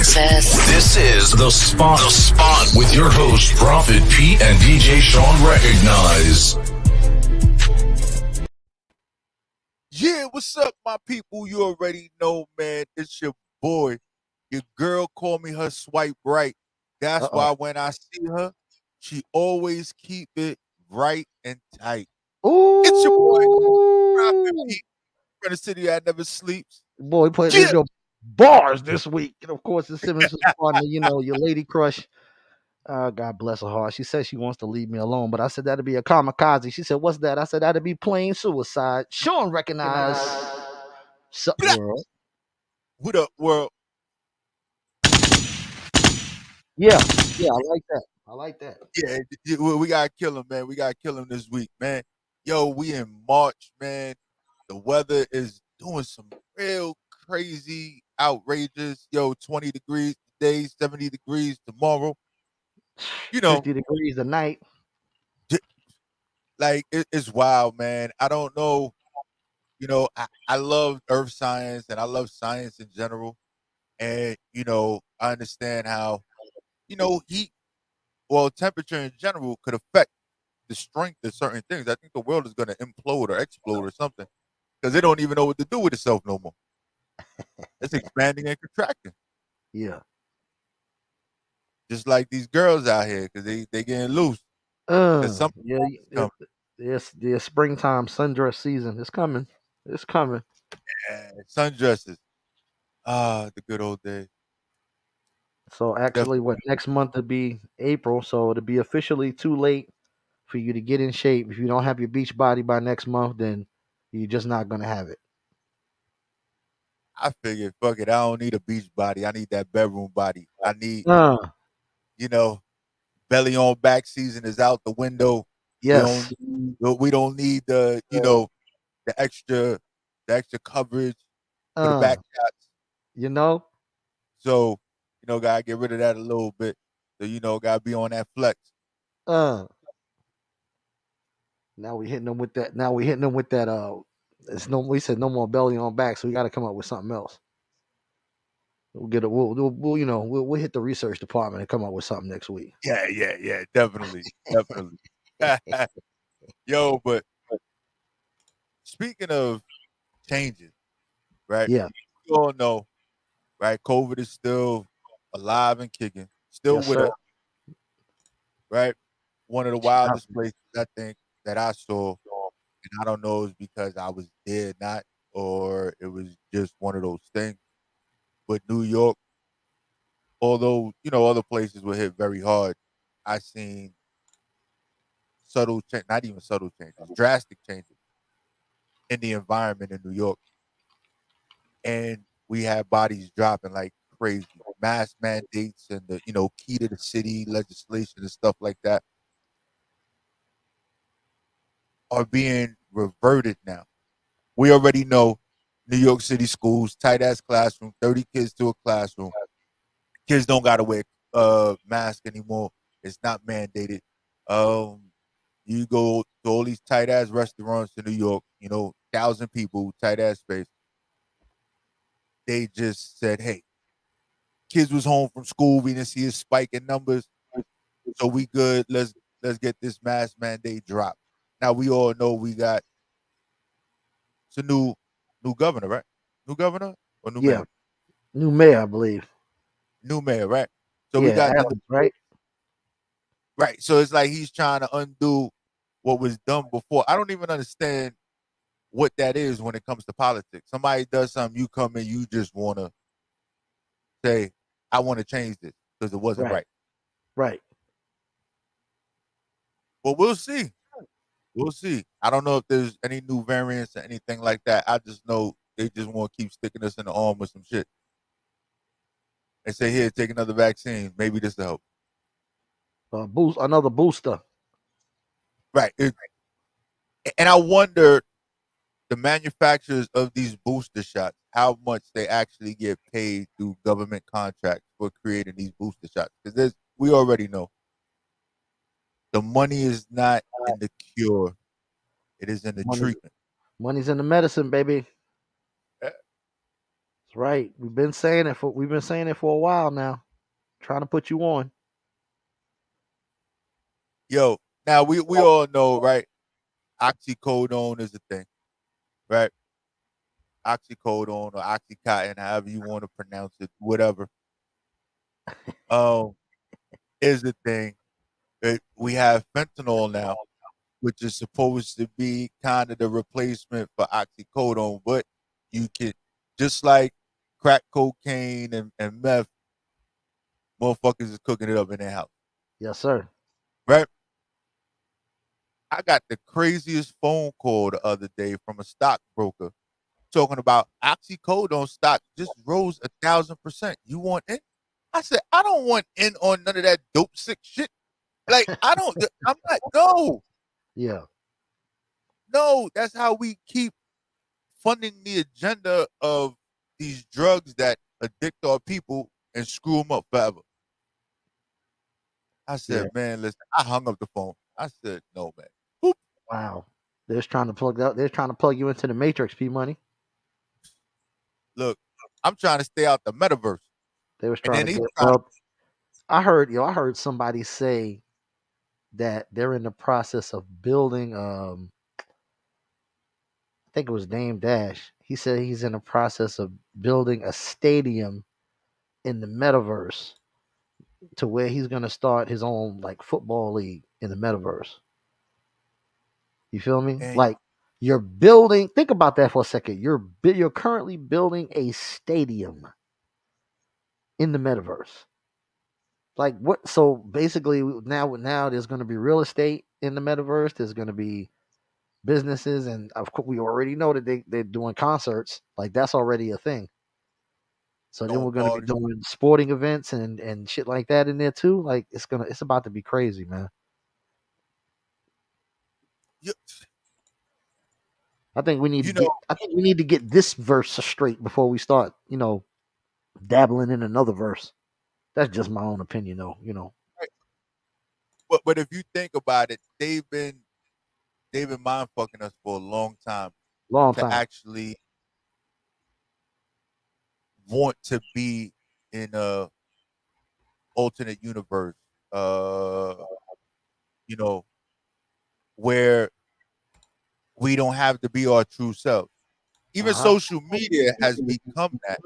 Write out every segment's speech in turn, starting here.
access. This is The Spot. The Spot with your host, Prophet Pete and DJ Shawn Recognize. Yeah, what's up, my people? You already know, man. It's your boy. Your girl called me her swipe right. That's why when I see her, she always keep it right and tight. It's your boy, Prophet Ooh, Pete, from the city that never sleeps. boy, putting in Yeah. your bars this week. And of course, the Simmons' partner, your lady crush. God bless her heart. She says she wants to leave me alone, but I said that'd be a kamikaze. She said, "What's that?" I said that'd be plain suicide. Shawn recognized. Sup, world? What up, world? Yeah, I like that. I like that. Yeah, we gotta kill him, man. We gotta kill him this week, man. Yo, we in March, man. The weather is doing some real crazy, outrageous. Yo, 20 degrees today, 70 degrees tomorrow. You know, 50 degrees a night. like it's wild, man. I don't know. I love earth science and I love science in general. And, I understand how, heat, well, temperature in general could affect the strength of certain things. I think the world is going to implode or explode or something because they don't even know what to do with itself no more. It's expanding and contracting, Yeah. just like these girls out here because they getting loose. Because some Yeah. come The springtime sundress season is coming. It's coming. sundresses. Ah, the good old days. So actually, Definitely. what next month would be April, so it'll be officially too late for you to get in shape. If you don't have your beach body by next month, then you're just not gonna have it. I figured, fuck it. I don't need a beach body. I need that bedroom body. I need, Uh, you know, belly on back season is out the window. We don't yes. need, we don't need the extra the extra coverage for the Uh, back shots. you know. So, gotta get rid of that a little bit. So, gotta be on that flex. Uh. Now we hitting them with that. Now we hitting them with that. It's no. We said no more belly on back, so we got to come up with something else. We'll get it. We'll hit the research department and come up with something next week. Yeah, definitely. Definitely. Yo, but speaking of changes, right? Yeah. You all know, right? COVID is still alive and kicking, still Yes, with sir. us, right? One of the wildest places I think that I saw, and I don't know is because I was there, not, or it was just one of those things. But New York, although other places were hit very hard, I seen subtle change, not even subtle changes, drastic changes in the environment in New York, and we had bodies dropping like crazy. Mask mandates and the key to the city legislation and stuff like that are being reverted now. We already know New York City schools, tight ass classroom, 30 kids to a classroom. Kids don't gotta wear mask anymore. It's not mandated. Um, you go to all these tight ass restaurants in New York, 1,000 people, tight ass space. They just said, hey, kids was home from school. We didn't see a spike in numbers, so we good. Let's get this mask mandate dropped. Now we all know we got it's a new governor, right? New governor or new Yeah. mayor? New mayor, I believe. New mayor, right? So we Yeah, got Adams, right? right. So it's like he's trying to undo what was done before. I don't even understand what that is when it comes to politics. Somebody does something, you come in, you just want to say, I want to change this because it wasn't Right. right. Right. But we'll see. We'll see. I don't know if there's any new variants or anything like that. I just know they just want to keep sticking us in the arm with some shit and say, here, take another vaccine. Maybe this will help. Another booster. Right. And I wonder the manufacturers of these booster shots, how much they actually get paid through government contracts for creating these booster shots. Because we already know the money is not in the cure, it is in the Money's treatment. money's in the medicine, baby. Eh, That's That's right. We've been saying it for a while now. Trying to put you on. Yo, now we all know, right? Oxycodone is a thing, right? Oxycodone or oxycontin, however you want to pronounce it, whatever. Um, is a thing. We have fentanyl now, which is supposed to be kind of the replacement for oxycodone, but you can just like crack cocaine and meth, motherfuckers is cooking it up in their house, Yes, sir. right? I got the craziest phone call the other day from a stockbroker talking about oxycodone stock just rose 1,000%. You want in? I said, I don't want in on none of that dope sick shit. Like, I don't, I'm not, no, Yeah. no, that's how we keep funding the agenda of these drugs that addict our people and screw them up forever. I Yeah. said, man, listen, I hung up the phone. I said, no, man. Boop. Wow. They're just trying to plug that. They're trying to plug you into the matrix, P Money. Look, I'm trying to stay out the metaverse. They was And trying then to he's get. trying to, Well, I heard somebody say that they're in the process of building. I think it was Dame Dash. He said he's in the process of building a stadium in the metaverse to where he's going to start his own like football league in the metaverse. You feel me? and Like you're building. Think about that for a second. You're currently building a stadium in the metaverse. Like what? So basically, now there's going to be real estate in the metaverse. There's going to be businesses, and of course, we already know that they're doing concerts. Like that's already a thing. So then throwing we're going to be parties. doing sporting events and shit like that in there too. Like it's about to be crazy, man. You, I think we need to you know, get. I think we need to get this verse straight before we start. Dabbling in another verse. That's just my own opinion, though. right, but if you think about it, they've been mind fucking us for a long time Long to time. actually want to be in a alternate universe, uh, you know, where we don't have to be our true self. Even Uh huh. social media has become that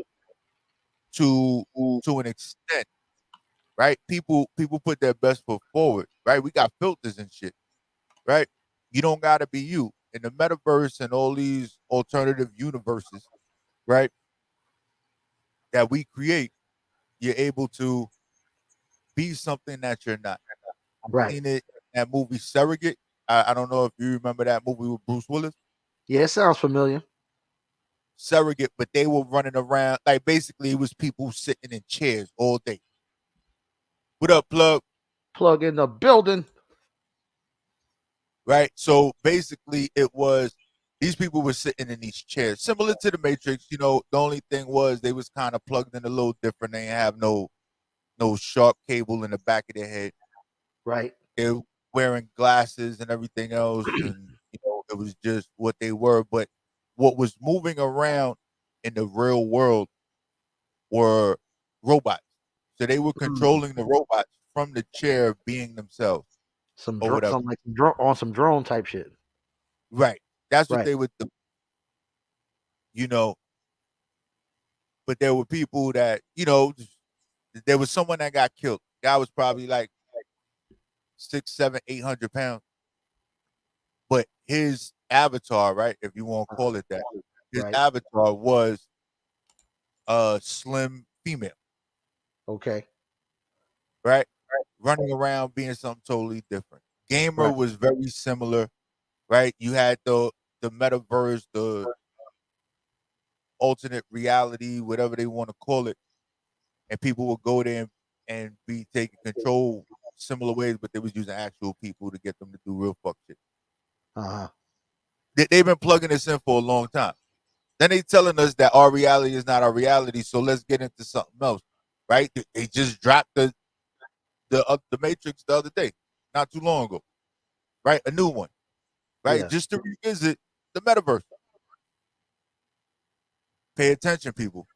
to to an extent, right? People put their best foot forward, right? We got filters and shit, right? You don't gotta be you. In the metaverse and all these alternative universes, right? That we create, you're able to be something that you're not. I've Right. seen it in that movie Surrogate. I don't know if you remember that movie with Bruce Willis. Yeah, it sounds familiar. Surrogate, but they were running around like basically it was people sitting in chairs all day. What up, plug? Plug in the building. Right. So basically, it was these people were sitting in these chairs, similar to the Matrix. The only thing was they was kind of plugged in a little different. They have no sharp cable in the back of their head. Right. They're wearing glasses and everything else, and it was just what they were. But what was moving around in the real world were robots. So they were Mm. controlling the robots from the chair being themselves or whatever. Some like on some drone type shit. Right. That's what Right. they would do, you know. But there were people that, there was someone that got killed. Guy was probably like 6, 7, 800 pounds. But his avatar, right, if you want to call it that, his Right. avatar was a slim female, Okay. right? Running around being something totally different. Gamer Right. was very similar, right? You had the metaverse, the alternate reality, whatever they want to call it, and people would go there and be taking control similar ways, but they was using actual people to get them to do real fuck shit. Uh huh. They've been plugging this in for a long time. Then they telling us that our reality is not our reality, so let's get into something else, right? They just dropped the Matrix the other day, not too long ago, right? A new one, right? Yeah. Just to revisit the metaverse. Pay attention, people.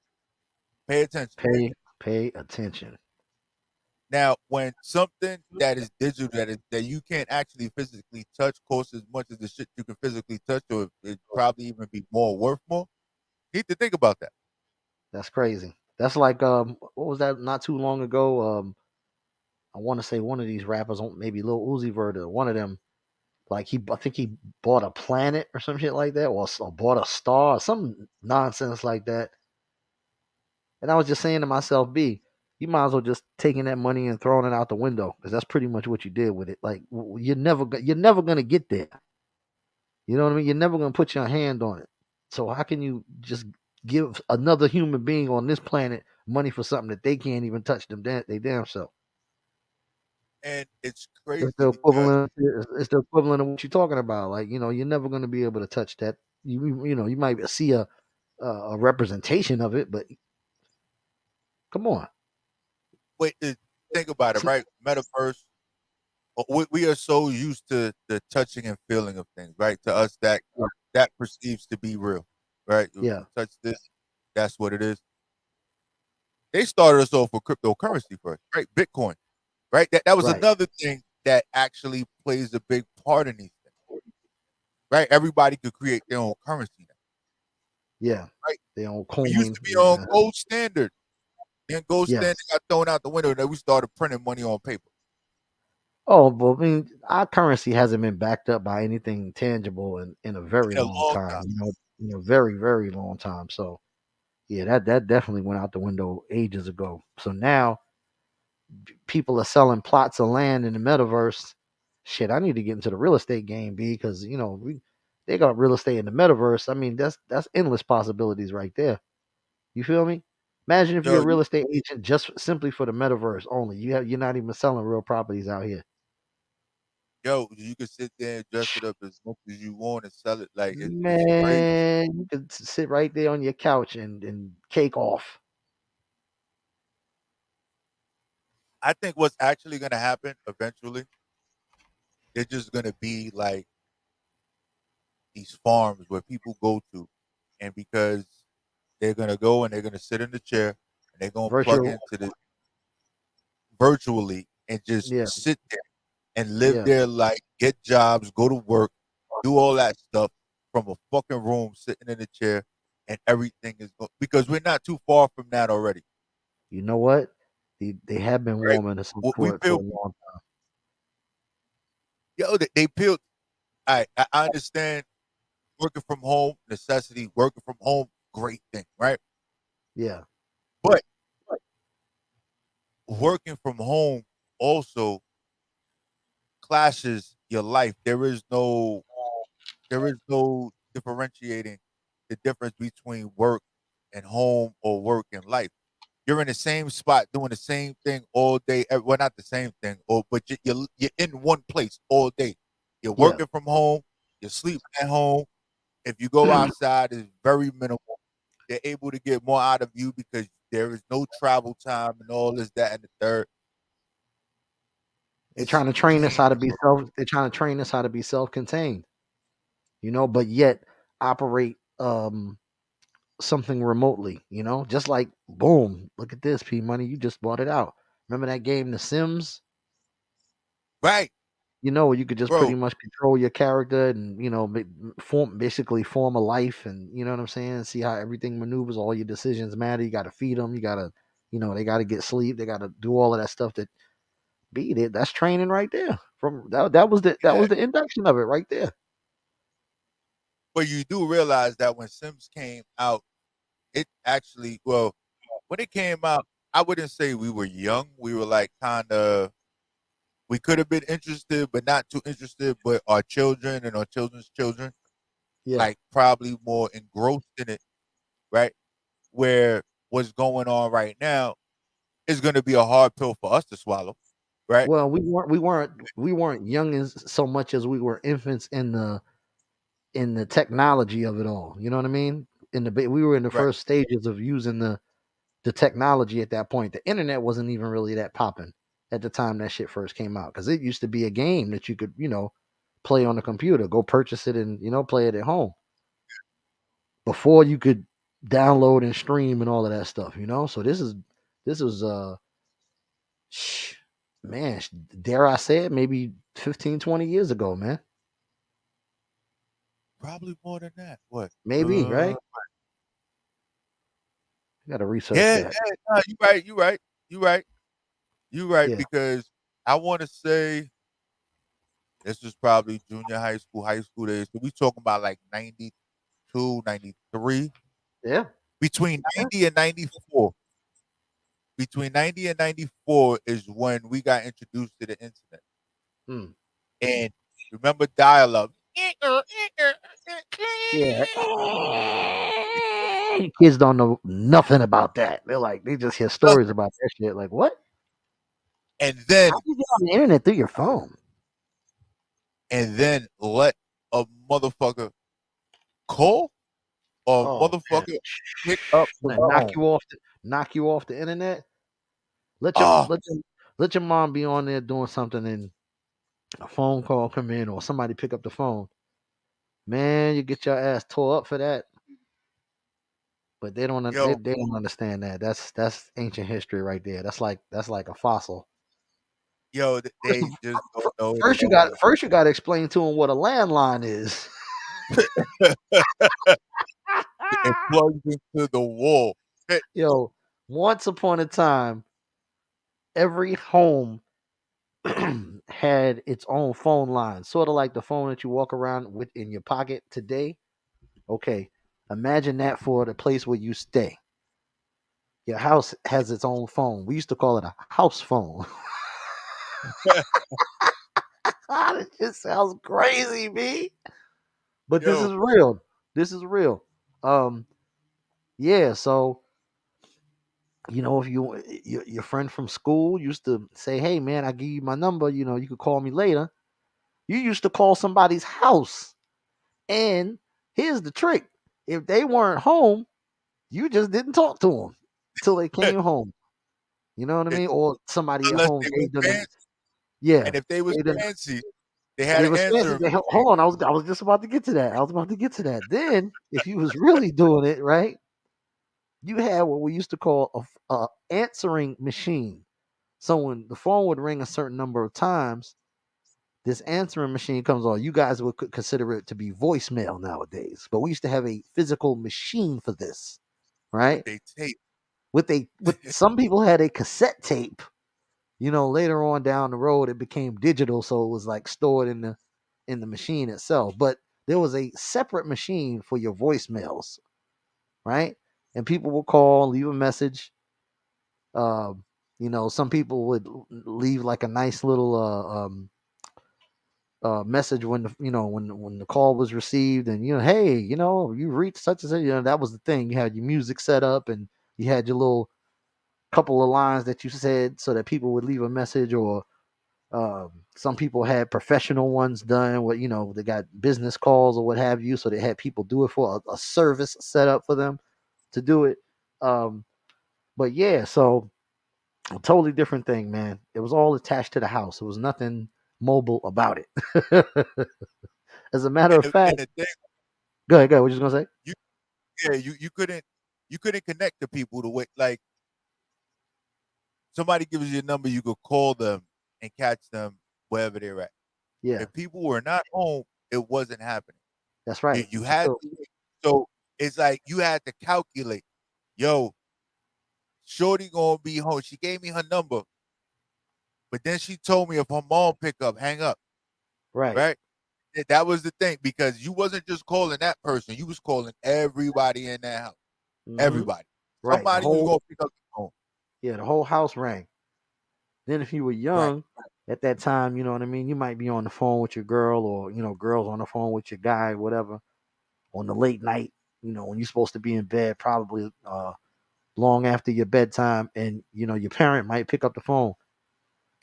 Pay attention. Pay attention. Now, when something that is digital that you can't actually physically touch costs as much as the shit you can physically touch, or it probably even be more worth more. You need to think about that. That's crazy. That's like what was that not too long ago? I want to say one of these rappers, maybe Lil Uzi Vert, or one of them, like I think he bought a planet or some shit like that, or bought a star, or some nonsense like that. And I was just saying to myself, B, you might as well just taking that money and throwing it out the window, because that's pretty much what you did with it. Like you're never gonna get there. You know what I mean? You're never gonna put your hand on it. So how can you just give another human being on this planet money for something that they can't even touch they damn self? And it's It's crazy the because equivalent. It's the equivalent of what you're talking about. Like, you're never going to be able to touch that. You might see a representation of it, but come on. wait, think about it, It's, right? Metaverse. We are so used to the touching and feeling of things, right? To us, that perceives to be real, right? You yeah, touch this, that's what it is. They started us off with cryptocurrency first, right? Bitcoin, right? That was right. another thing that actually plays a big part in these things, right? Everybody could create their own currency now, Yeah, right? their own We used coin. to be on Yeah, gold standard. Then gold yeah. standard got thrown out the window, and then we started printing money on paper. Oh, but I mean, our currency hasn't been backed up by anything tangible in a very In a long long time. time. Very very long time. So yeah, that definitely went out the window ages ago. So now people are selling plots of land in the metaverse. Shit, I need to get into the real estate game, B, because they got real estate in the metaverse. I mean, that's endless possibilities right there. You feel me? Imagine if you're Yo, a real estate agent just simply for the metaverse only. You're not even selling real properties out here. you can sit there and dress it up as much as you want and sell it like it's crazy. Man, you could sit right there on your couch and cake off. I think what's actually gonna happen eventually, they're just gonna be like these farms where people go to, and because they're gonna go and they're gonna sit in the chair and they're gonna plug Virtual, into the virtually and just yeah, sit there and live yeah. their life, get jobs, go to work, do all that stuff from a fucking room, sitting in a chair, and everything is because we're not too far from that already, You know what? They have been right? warming us up We for it for a feel, long they peeled. I understand working from home necessity, working from home great thing, right? time. Yeah, But working from home also clashes your life. There is no differentiating the difference between work and home or work and life. You're in the same spot doing the same thing all day. Well, not the same thing, but you're in one place all day. You're yeah. working from home. You're sleeping at home. If you go outside, it's very minimal. They're able to get more out of you because there is no travel time and all this, that, and the third. They're It's trying to train us how to changed. be self. They're trying to train us how to be self-contained. But yet operate something remotely. Just like boom, look at this, P Money. You just bought it out. Remember that game, The Sims? Right, Where you could just pretty bro. much control your character and form a life, and you know what I'm saying. See how everything maneuvers. All your decisions matter. You got to feed them. You got to, they got to get sleep. They got to do all of that stuff. That beat it. That's training right there. From that. That was Yeah. the induction of it right there. But you do realize that when Sims came out, it actually, well, when it came out, I wouldn't say we were young. We were like kind of, we could have been interested, but not too interested. But our children and our children's children, Yeah. like probably more engrossed in it, right? Where what's going on right now is going to be a hard pill for us to swallow, right? Well, we weren't young as so much as we were infants in the technology of it all. You know what I mean? We were in the Right. first stages of using the technology at that point. The internet wasn't even really that popping at the time that shit first came out, because it used to be a game that you could play on the computer, go purchase it and play it at home before you could. download and stream and all of that stuff, So this is man, dare I say it, maybe 15, 20 years ago, man. Probably more than that. What? Maybe, right? You gotta research Yeah, that. yeah. No, you right. You right. You right. You right. Yeah. Because I want to say this was probably junior high school days. So we talking about like 92, 93, Yeah. between Yeah. 90 and 94. Between 90 and 94 is when we got introduced to the internet. Hmm. And remember dial up. Yeah. Kids don't know nothing about that. They just hear stories about that shit. Like, what? And How then do you get on the internet through your phone? let a motherfucker call or Oh man. motherfucker pick up the Man, phone. knock you off the internet. Let your Oh, let your let your mom be on there doing something and a phone call come in or somebody pick up the phone. Man, you get your ass tore up for that. But they don't yo, they don't understand that. That's ancient history right there. That's like a fossil. First, they just don't know it anymore. first you got to explain to them what a landline is. And plugs into the wall. Yo, once upon a time, every home had its own phone line, sort of like the phone that you walk around with in your pocket today. Okay, imagine that for the place where you stay. Your house has its own phone. We used to call it a house phone. It just sounds crazy, me. But this is Yo, real. This is real. Um, yeah. So if your friend from school used to say, "Hey, man, I give you my number. You could call me later." You used to call somebody's house, and here's the trick: if they weren't home, you just didn't talk to them till they came home. You know what I it, mean? Or somebody at unless home they were gave them fancy, yeah, and if they was gave them fancy, they had they an was fancy. answering Hold machine. on, I was just about to get to that. I was about to get to that. Then, if you was really doing it right, you had what we used to call a answering machine. So when the phone would ring a certain number of times, this answering machine comes on. You guys would consider it to be voicemail nowadays, but we used to have a physical machine for this, With right? they tape. With some people had a cassette tape. Later on down the road, it became digital, so it was like stored in the machine itself. But there was a separate machine for your voicemails, right? And people would call, leave a message. Some people would leave like a nice little message when when the call was received, and hey, you reached such and such. That was the thing. You had your music set up, and you had your little couple of lines that you said so that people would leave a message, or some people had professional ones done. What they got business calls or what have you, so they had people do it for a service set up for them to do it. But yeah, so a totally different thing, man. It was all attached to the house. There was nothing mobile about it. As a matter And of fact, the thing, go ahead, go ahead. What you gonna say? you you couldn't connect to people the way like somebody gives you a number, you could call them and catch them wherever they're at. Yeah, If people were not home, it wasn't happening. that's You right. you had to wait. So it's like you had to calculate, yo, Shorty gonna be home. She gave me her number, but then she told me if her mom pick up, hang up, Right. right? That was the thing because you wasn't just calling that person, you was calling everybody in that house. Hmm. Everybody. Right. Somebody was gonna pick up the phone. The whole house rang. Then if you were Right. young at that time, you know what I mean. You might be on the phone with your girl, or girls on the phone with your guy, whatever, on the late night. When you're supposed to be in bed, probably long after your bedtime, and your parent might pick up the phone.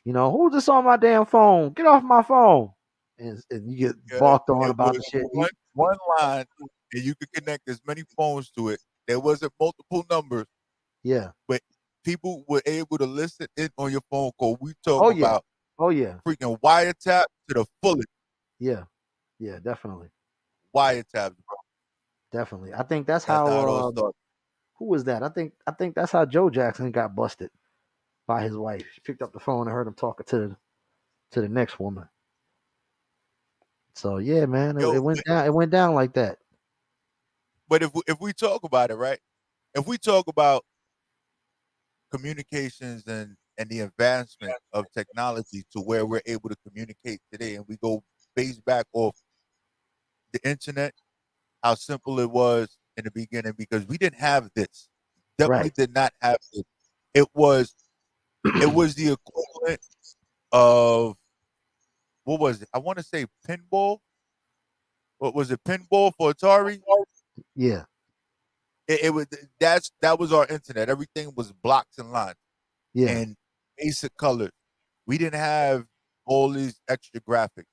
Who's this on my damn phone? Get off my phone. And you get Yeah. barked on It was about the shit. one line and you could connect as many phones to it. There wasn't multiple numbers, Yeah. but people were able to listen in on your phone call. We talk Oh yeah. about Oh yeah. freaking wiretap to the fullest Yeah. Yeah. Definitely. wiretaps, bro. Definitely. I think that's That's how how it all started. Who was that? I think that's how Joe Jackson got busted by his wife. She picked up the phone and heard him talking to the next woman. So yeah, man, Yo, it went down. It went down like that. but if we talk about it, right? If we talk about communications and the advancement of technology to where we're able to communicate today, and we go base back off the internet, how simple it was in the beginning because we didn't have this. Definitely Right. did not have it. It was it was the equivalent of what was it? I want to say pinball. What was it? Pinball for Atari. Yeah. It was that was our internet. Everything was blocks and lines Yeah. and basic colors. We didn't have all these extra graphics.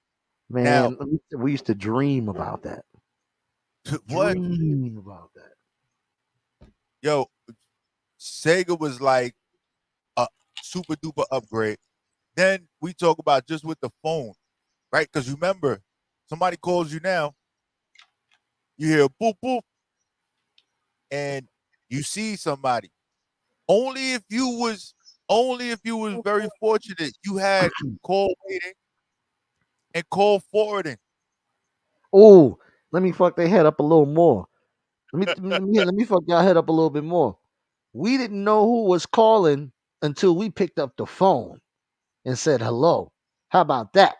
Now, Man, we used to dream about that. what? Dream about that. Yo, Sega was like a super duper upgrade. Then we talk about just with the phone, right? Because remember, somebody calls you now, you hear boop boop, and you see somebody. Only if you was very fortunate, you had call waiting and call forwarding. Oh, let me fuck their head up a little more. Let me fuck y'all head up a little bit more. We didn't know who was calling until we picked up the phone and said hello. How about that?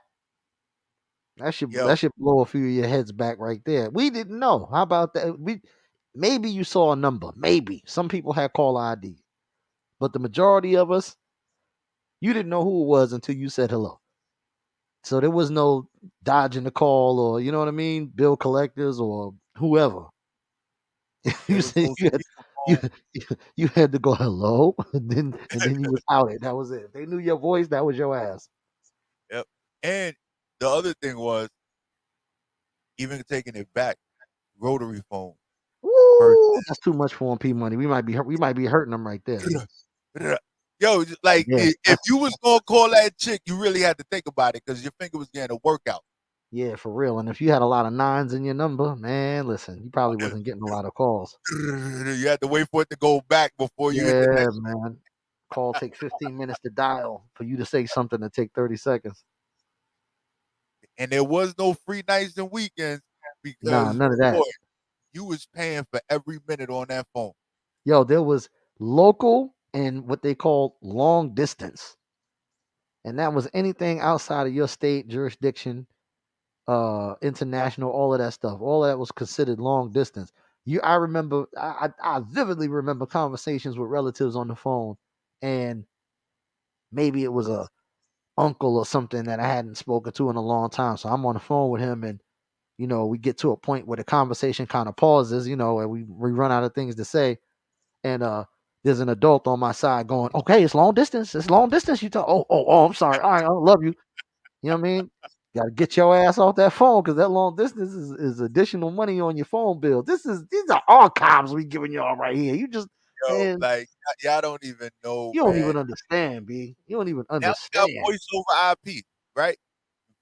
That Yo, should blow a few of your heads back right there. We didn't know. How about that? We maybe you saw a number. Maybe some people had call ID, but the majority of us, you didn't know who it was until you said hello. So there was no dodging the call or you know what I mean, bill collectors or whoever. there you was said no you, speakerphone. you had to go hello, and then you was outed. That was it. If they knew your voice, that was your ass. Yep. And the other thing was even taking it back, rotary phone versus Woo, that's too much for P money. We might be hurting them right there. yo, like Yeah, if you was gonna call that chick, you really had to think about it because your finger was getting a workout. yeah, for real. And if you had a lot of nines in your number, man, listen, you probably wasn't getting a lot of calls. You had to wait for it to go back before you hit the Yeah, next. man. Call take 15 minutes to dial for you to say something to take 30 seconds. And there was no free nights and weekends Nah, because none of boy, that. you was paying for every minute on that phone. Yo, there was local and what they call long distance. And that was anything outside of your state jurisdiction, international, all of that stuff. All of that was considered long distance. I remember, I vividly remember conversations with relatives on the phone, and maybe it was a uncle or something that I hadn't spoken to in a long time. So I'm on the phone with him, and we get to a point where the conversation kind of pauses, and we run out of things to say, and there's an adult on my side going, "Okay, it's long distance. It's long distance." You talk. Oh, I'm sorry. All right, I love you. You know what I mean? Got to get your ass off that phone because that long distance is additional money on your phone bill. These are archives we giving y'all right here. You just Yo, man, like y'all don't even know, you don't man. even understand, B. You don't even Now we got understand. voice over IP, right?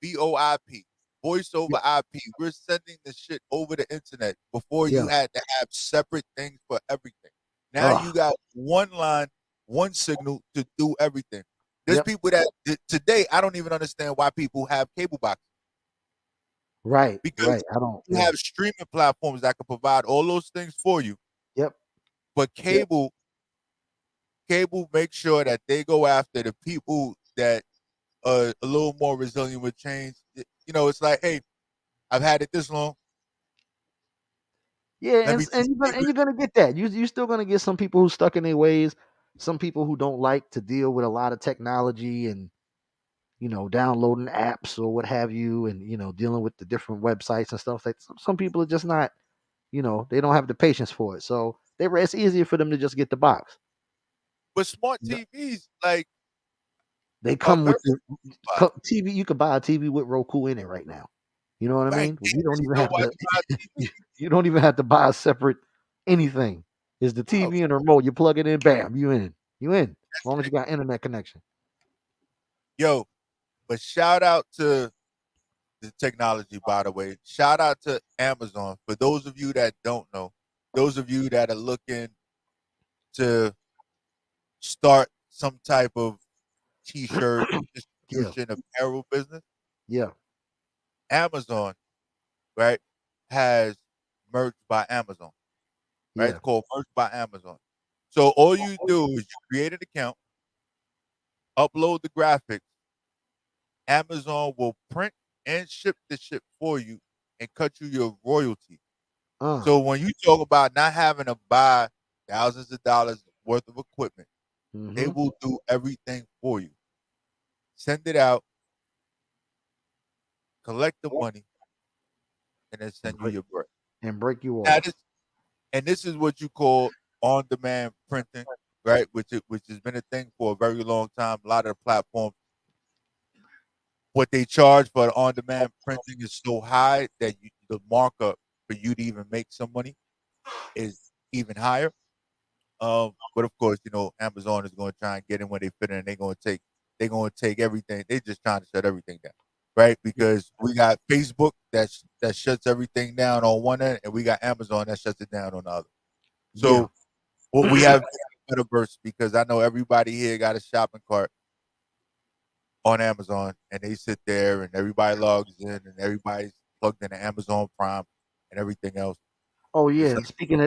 VoIP, voice over Yeah, IP. We're sending the shit over the internet before you yeah. had to have separate things for everything. Now Oh, you got one line, one signal to do everything. There's yep. people that today I don't even understand why people have cable boxes Right, because right. I don't. you Yeah. have streaming platforms that can provide all those things for you, Yep. but cable makes sure that they go after the people that are a little more resilient with change. It's like, hey, I've had it this long. Yeah, Let and me s- and just you're keep gonna and it. you're gonna get that. You're still gonna get some people who stuck in their ways, some people who don't like to deal with a lot of technology and downloading apps or what have you, and dealing with the different websites and stuff. Like some people are just not, they don't have the patience for it. So it's easier for them to just get the box. But smart You know, TVs like They are come very with the simplified. TV. You could buy a TV with Roku in it right now. You know what I Right. mean? And You don't you even know have why to. you buy TV? You don't even have to buy a separate anything. Is the No, TV and the remote? You plug it in, bam, you in. You in. As long as you got internet connection. yo, but shout out to the technology, by the way. Shout out to Amazon. For those of you that don't know, those of you that are looking to start some type of t-shirt Yeah, distribution apparel business, yeah, Amazon, right, has merch by Amazon, right? yeah. It's called merch by Amazon. So all you do is you create an account, upload the graphics, Amazon will print and ship the shit for you and cut you your royalty. Uh, So when you talk about not having to buy thousands of dollars worth of equipment, they mm-hmm. will do everything for you. Send it out, collect the money, and then And send you your bread. break you Now off. this is what you call on-demand printing, right? Which has been a thing for a very long time. A lot of the platforms, what they charge for the on-demand printing is so high that the markup for you to even make some money is even higher. But of course, Amazon is going to try and get in where they fit in. They're going to take everything. They're just trying to shut everything down, right? Because we got Facebook that shuts everything down on one end, and we got Amazon that shuts it down on the other. Yeah. So what we have metaverse because I know everybody here got a shopping cart on Amazon, and they sit there, and everybody logs in, and everybody's plugged into Amazon Prime and everything else. Oh yeah, It's and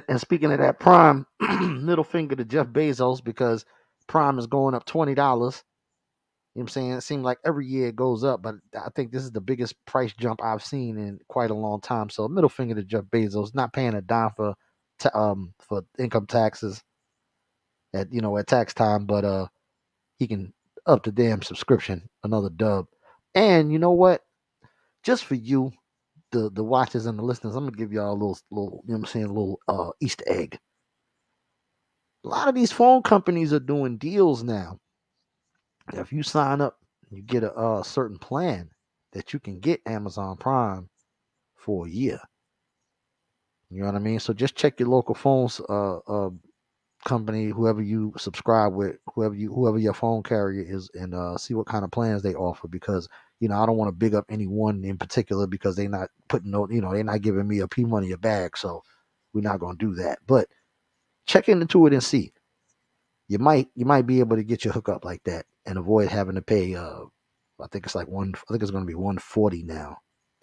like speaking of that Prime, middle finger to Jeff Bezos because Prime is going up $20. You know what I'm saying? It seems like every year it goes up, but I think this is the biggest price jump I've seen in quite a long time. So middle finger to Jeff Bezos, not paying a dime for income taxes at tax time, but he can up the damn subscription, another dub. And you know what? Just for you, the watchers and the listeners, I'm gonna give y'all a little you know what I'm saying, a little Easter egg. A lot of these phone companies are doing deals now. If you sign up, you get a certain plan that you can get Amazon Prime for a year. You know what I mean? So just check your local phones company, whoever you subscribe with, whoever your phone carrier is, and see what kind of plans they offer. Because I don't want to big up anyone in particular because they not putting they're not giving me a P money a bag, so we're not gonna do that. But check into it and see. You might be able to get your hookup like that and avoid having to pay. I think it's like one. I think it's going to be 140 now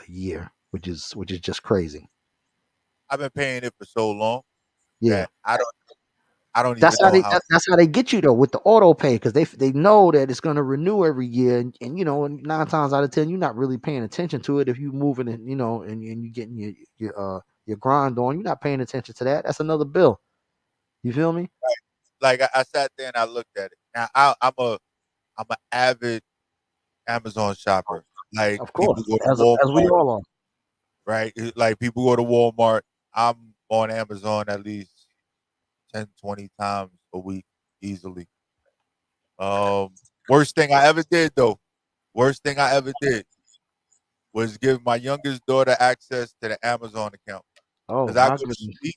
a year, which is just crazy. I've been paying it for so long Yeah. that I don't even know how. That's how they get you though with the auto pay because they know that it's going to renew every year and and 9 times out of 10 you're not really paying attention to it if you moving and and you getting your grind on, you're not paying attention to that. That's another bill. You feel me? Like I sat there and I looked at it. Now I'm a avid Amazon shopper. Like Of people course, go to as we Walmart, all are. right? Like people go to Walmart. I'm on Amazon at least 10, 20 times a week easily. Worst thing I ever did though, worst thing I ever did was give my youngest daughter access to the Amazon account. Oh Cause I my go to goodness. sleep,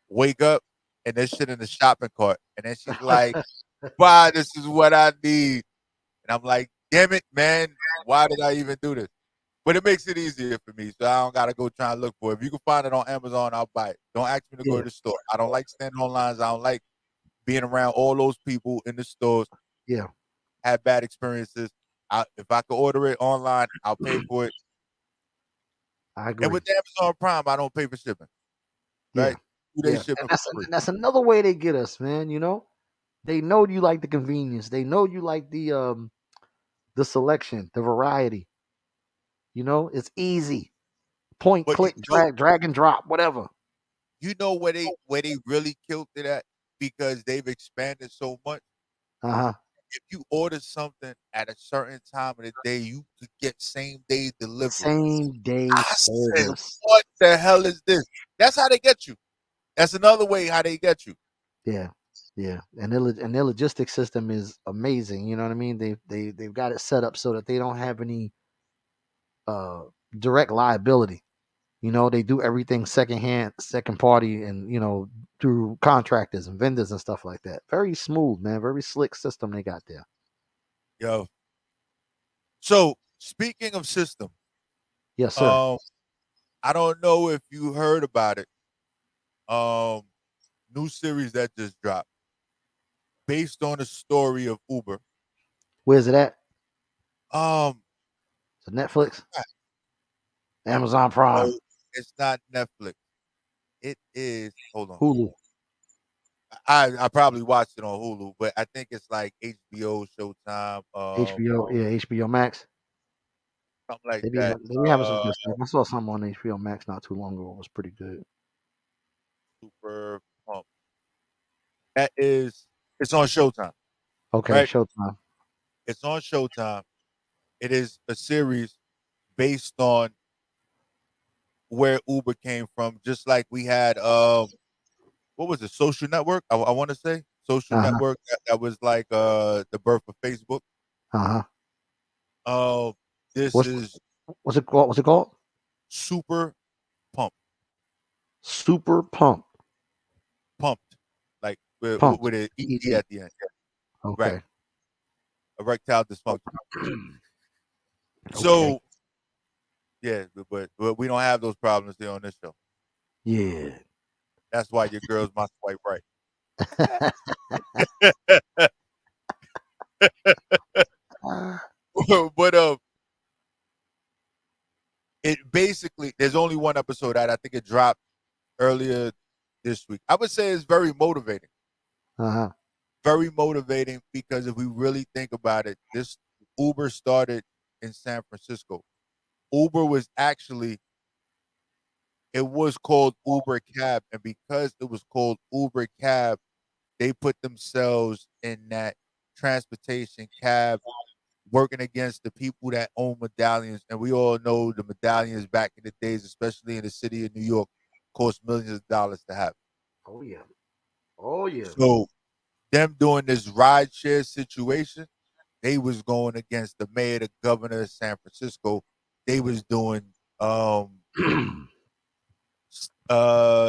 wake up, and there's shit in the shopping cart. And then she's like, "Why? This is what I need." And I'm like, "Damn it, man! Why did I even do this?" But it makes it easier for me, so I don't gotta go try and look for it. If you can find it on Amazon, I'll buy it. Don't ask me to go Yeah, to the store. I don't like standing on lines. I don't like being around all those people in the stores. yeah, Had bad experiences. If I could order it online, I'll pay for it. I And agree. with Amazon Prime, I don't pay for shipping. Yeah, Right? 2 day yeah, and shipping that's for free. and that's another way they get us, man. They know you like the convenience. They know you like the selection, the variety. It's easy. Point, But click, drag and drop, whatever. where they really killed it at because they've expanded so much. Uh huh. If you order something at a certain time of the day, you could get same day delivery. Same day I said, service. "What the hell is this?" That's how they get you. That's another way how they get you. Yeah, yeah, and their logistics system is amazing. You know what I mean? They've got it set up so that they don't have any uh direct liability. They do everything secondhand, second party, and through contractors and vendors and stuff like that. Very smooth, man. Very slick system they got there. Yo. So speaking of system, Yes, sir. um, I don't know if you heard about it. Um, New series that just dropped. based on the story of Uber. Where's it at? Um, Is it Netflix? Amazon Prime? no, it's not Netflix. It is. Hold on. Hulu? I probably watched it on Hulu, but I think it's like HBO, Showtime, HBO? Yeah, HBO Max. something like They be that. having some good stuff. I saw something on HBO Max not too long ago. It was pretty good. Super Pump. That is. It's on Showtime, Okay, right? Showtime. It's on Showtime. It is a series based on where Uber came from, just like we had what was it, Social Network? I want to say Social Uh huh. Network. That was like the birth of Facebook. Uh huh. This What's is what's it called? What's it called? Super Pump, Super pumped, like Pumped. with an ED ED. at the end. Yeah, right, Okay. erectile dysfunction. Okay. So yeah, but we don't have those problems here on this show. Yeah. That's why your girls must swipe right. But it basically there's only one episode out. I think it dropped earlier this week. I would say it's very motivating. Uh-huh. Very motivating because if we really think about it, this Uber started in San Francisco. Uber was actually it was called Uber Cab, and because it was called Uber Cab, they put themselves in that transportation cab working against the people that own medallions. And we all know the medallions back in the days, especially in the city of New York, cost millions of dollars to have. Oh yeah. Oh yeah. So them doing this ride share situation, they was going against the mayor, the governor of San Francisco. They was doing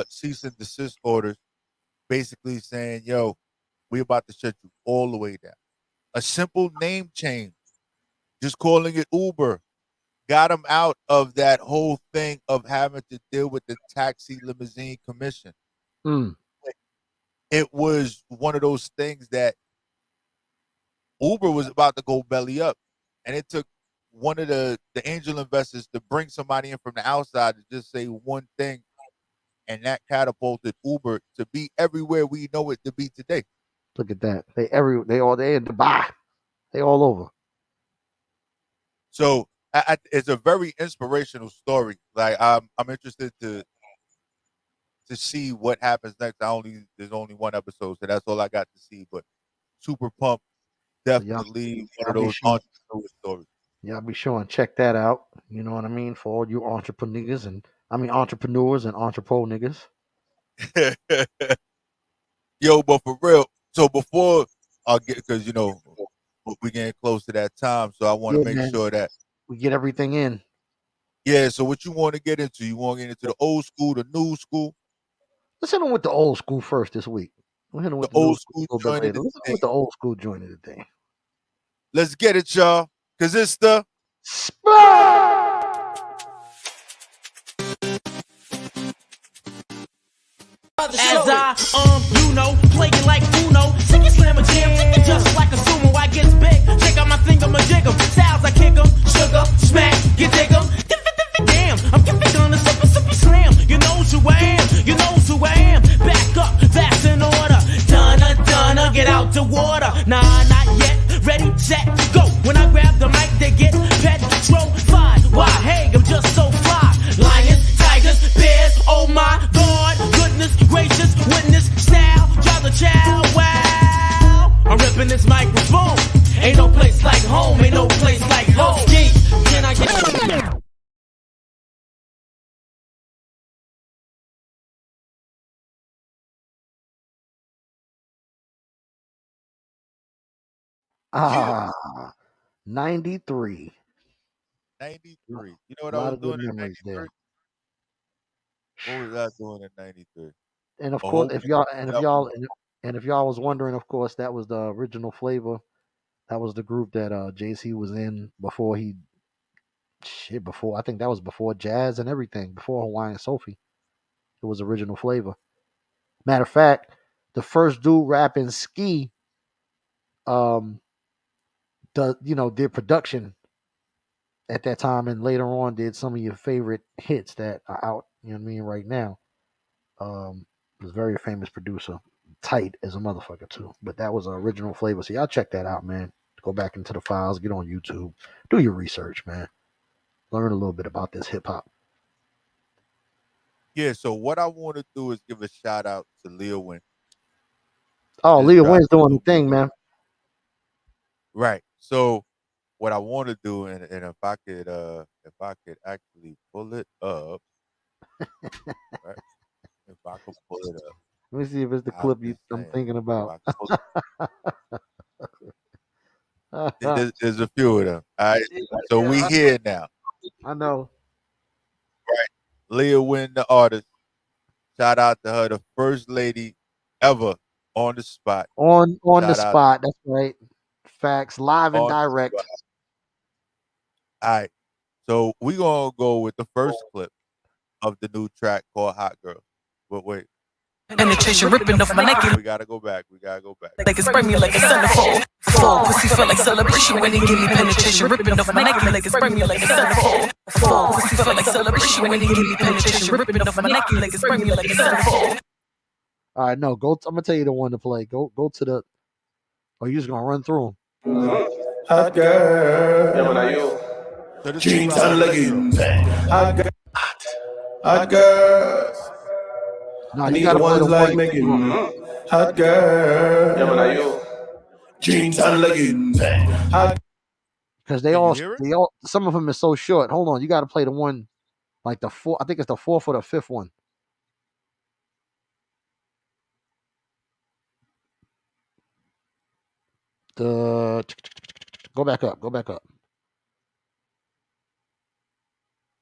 cease and desist orders, basically saying, yo, we about to shut you all the way down. A simple name change, just calling it Uber, got them out of that whole thing of having to deal with the taxi limousine commission. Mm. It was one of those things that Uber was about to go belly up, and it took one of the angel investors to bring somebody in from the outside to just say one thing, and that catapulted Uber to be everywhere we know it to be today. Look at that. They in Dubai. They all over. So it's a very inspirational story. Like I'm interested to see what happens next. There's only one episode, so that's all I got to see. But super pumped, So definitely one y'all of be those sure entrepreneur stories. y'all be sure and check that out. You know what I mean? For all you entrepreneurs and entrepreneurs and entrepreneur niggas. Yo, but for real. So before I get, because we getting close to that time, so I want to Yeah, make man. sure that We get everything in. yeah. So what you want to get into? You want to get into the old school, the new school, Let's hit them with the old school first this week. We'll hit them the with the new old school school a little bit joint of later. the Let's hit 'em day. with the old school joint of the day. Let's get it, y'all, because it's the As I, play it like Uno, sing it, slam a jam, take it just like a sumo. I gets big, check out my finger, my jig 'em, styles I kick 'em, sugar, smack, you dig 'em. Damn, I'm gonna sippy slam. You know who I am, you know who I am. Back up, that's in order. Donna, get out the water. Nah, not yet. Ready, set, go. When I grab the mic, they get petrified. Why? Hey, I'm just so fly. Lions, tigers, bears. Oh my God, goodness gracious, witness style, drive the child. Wow, I'm ripping this microphone. Ain't no place like home. Ain't no place like home. Ski, can I get? yeah, Ah, 93. 93. You know A what I lot was of good doing in memories 93? there. What was I doing in 93? And of A course, whole bunch of stuff. if y'all was wondering, of course, that was the original flavor. That was the group that JC was in before before I think that was before jazz and everything, before Hawaiian Sophie. It was original flavor. Matter of fact, the first dude rapping ski did production at that time, and later on did some of your favorite hits that are out. You know what I mean? Right now, was a very famous producer, tight as a motherfucker too. But that was an original flavor. So y'all check that out, man. Go back into the files, get on YouTube, do your research, man. Learn a little bit about this hip hop. Yeah, so what I want to do is give a shout out to Leo Wynn. Oh, Just Leah dropped Wynn's doing the new thing, music. man. Right. So what I want to do, and if I could actually pull it up, right? If I could pull it up, Let me see if it's the I'm clip just I'm saying. thinking If about. I could pull it, there's a few of them. All right. So we here now. I know. Right. Leah Wynn, the artist. Shout out to her, the first lady ever on the spot. On the Shout out spot. That's right. Facts, live and on the spot. direct. All right. So we gonna go with the first clip of the new track called Hot Girl. But wait, Penetration ripping off my neck we gotta go back. We gotta go back. like it's spray me like a centerfold. Fall, pussy feel like celebration when they give me penetration ripping off my neck like it's spray me like a centerfold. Fall, pussy feel like celebration when they give me penetration ripping off my neck like it's spray me like a centerfold. All right, no, go. I'm gonna tell you the one to play. Go to the. Oh, you just gonna run through them? Hot girl. Yeah, man, you. So this Jeans is and leggings. Hot girl. Hot girl. No, I you need the gotta play the ones like one Megan. Hot girl. Yeah, man, you. Jeans and leggings. Hot. because Can you hear it? they all some of them is so short. Hold on, you gotta play the one like the four. I think it's the fourth or the fifth one. The go back up. Go back up.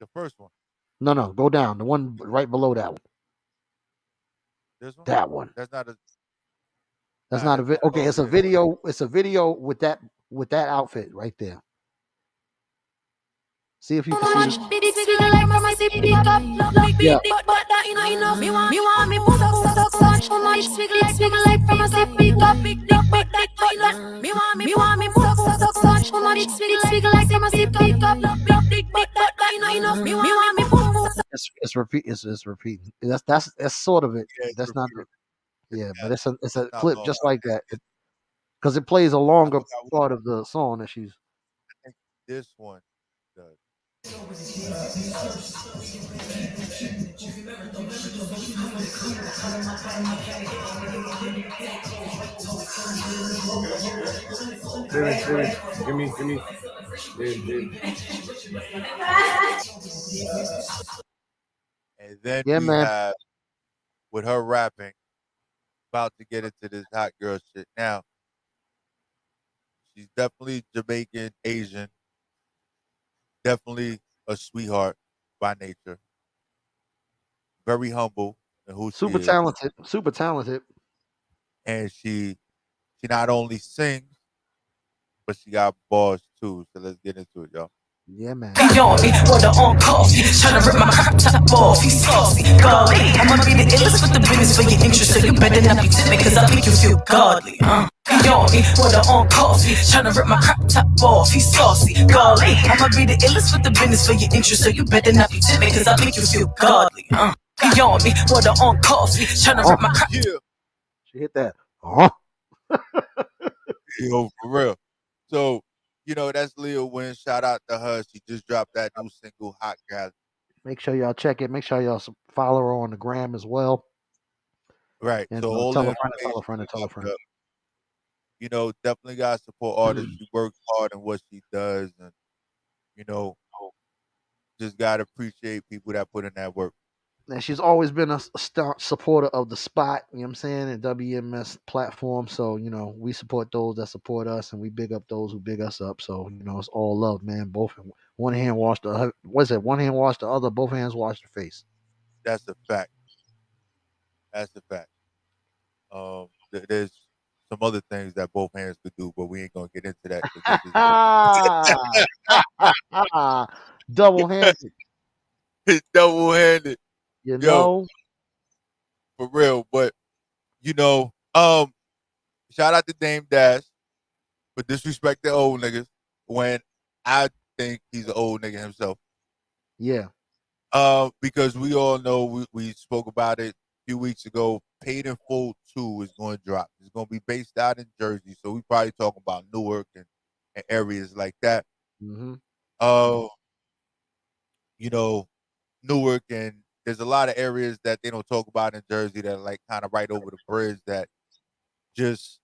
The first one. No, go down. The one right below that one. This one? That one. That's not a That's nah, not a that's okay. oh, It's a yeah. video. It's a video with that outfit right there. See if you can see. Yeah. It's repeating. That's sort of it. Yeah, it's That's not. repeated. Yeah, Yeah, but it's a not clip long. just like that because it plays a I longer forgot what part of the song that she's. I think this one does. Baby, give me. Baby. And then Yeah, we man. have with her rapping, about to get into this hot girl shit. Now, she's definitely Jamaican, Asian, definitely a sweetheart by nature. Very humble in who she Super is. talented. Super talented. And she not only sings, but she got bars too. So let's get into it, y'all. Yeah, man. He on me, what the on coffee. Tryna rip my crop top off, he's saucy. Golly, I'ma be the illest with the business for your interest, so you better not be timid, cause I make you feel godly. He on me, what the on coffee. Tryna rip my crop top off, he's saucy. Golly, I'ma be the illest with the business for your interest, so you better not be timid, cause I make you feel godly. He on me, what the on coffee. Tryna rip my crop. Yeah. She hit that. Huh? Yo, for real. So, that's Leo Wynn. Shout out to her. She just dropped that new single, Hot Girl. Make sure y'all check it. Make sure y'all follow her on the gram as well. Right. And So all tell the a friend, tell a information friend, tell a popped friend. up. Definitely gotta support artists. She works hard in what she does, and just gotta appreciate people that put in that work. And she's always been a staunch supporter of the spot, you know what I'm saying, and WMS platform. So, we support those that support us and we big up those who big us up. So, it's all love, man. Both one hand wash the what's it? One hand wash the other, both hands wash the face. That's a fact. That's a fact. There's some other things that both hands could do, but we ain't gonna get into that because Double handed. it's double handed. You Yo, know? for real. But shout out to Dame Dash. but disrespect the old niggas when I think he's an old nigga himself. Yeah. Because we all know we spoke about it a few weeks ago. Paid in Full 2 is going to drop. It's going to be based out in Jersey, so we probably talking about Newark and areas like that. Mm-hmm. Uh, you know, Newark, and there's a lot of areas that they don't talk about in Jersey that are like kind of right over the bridge that just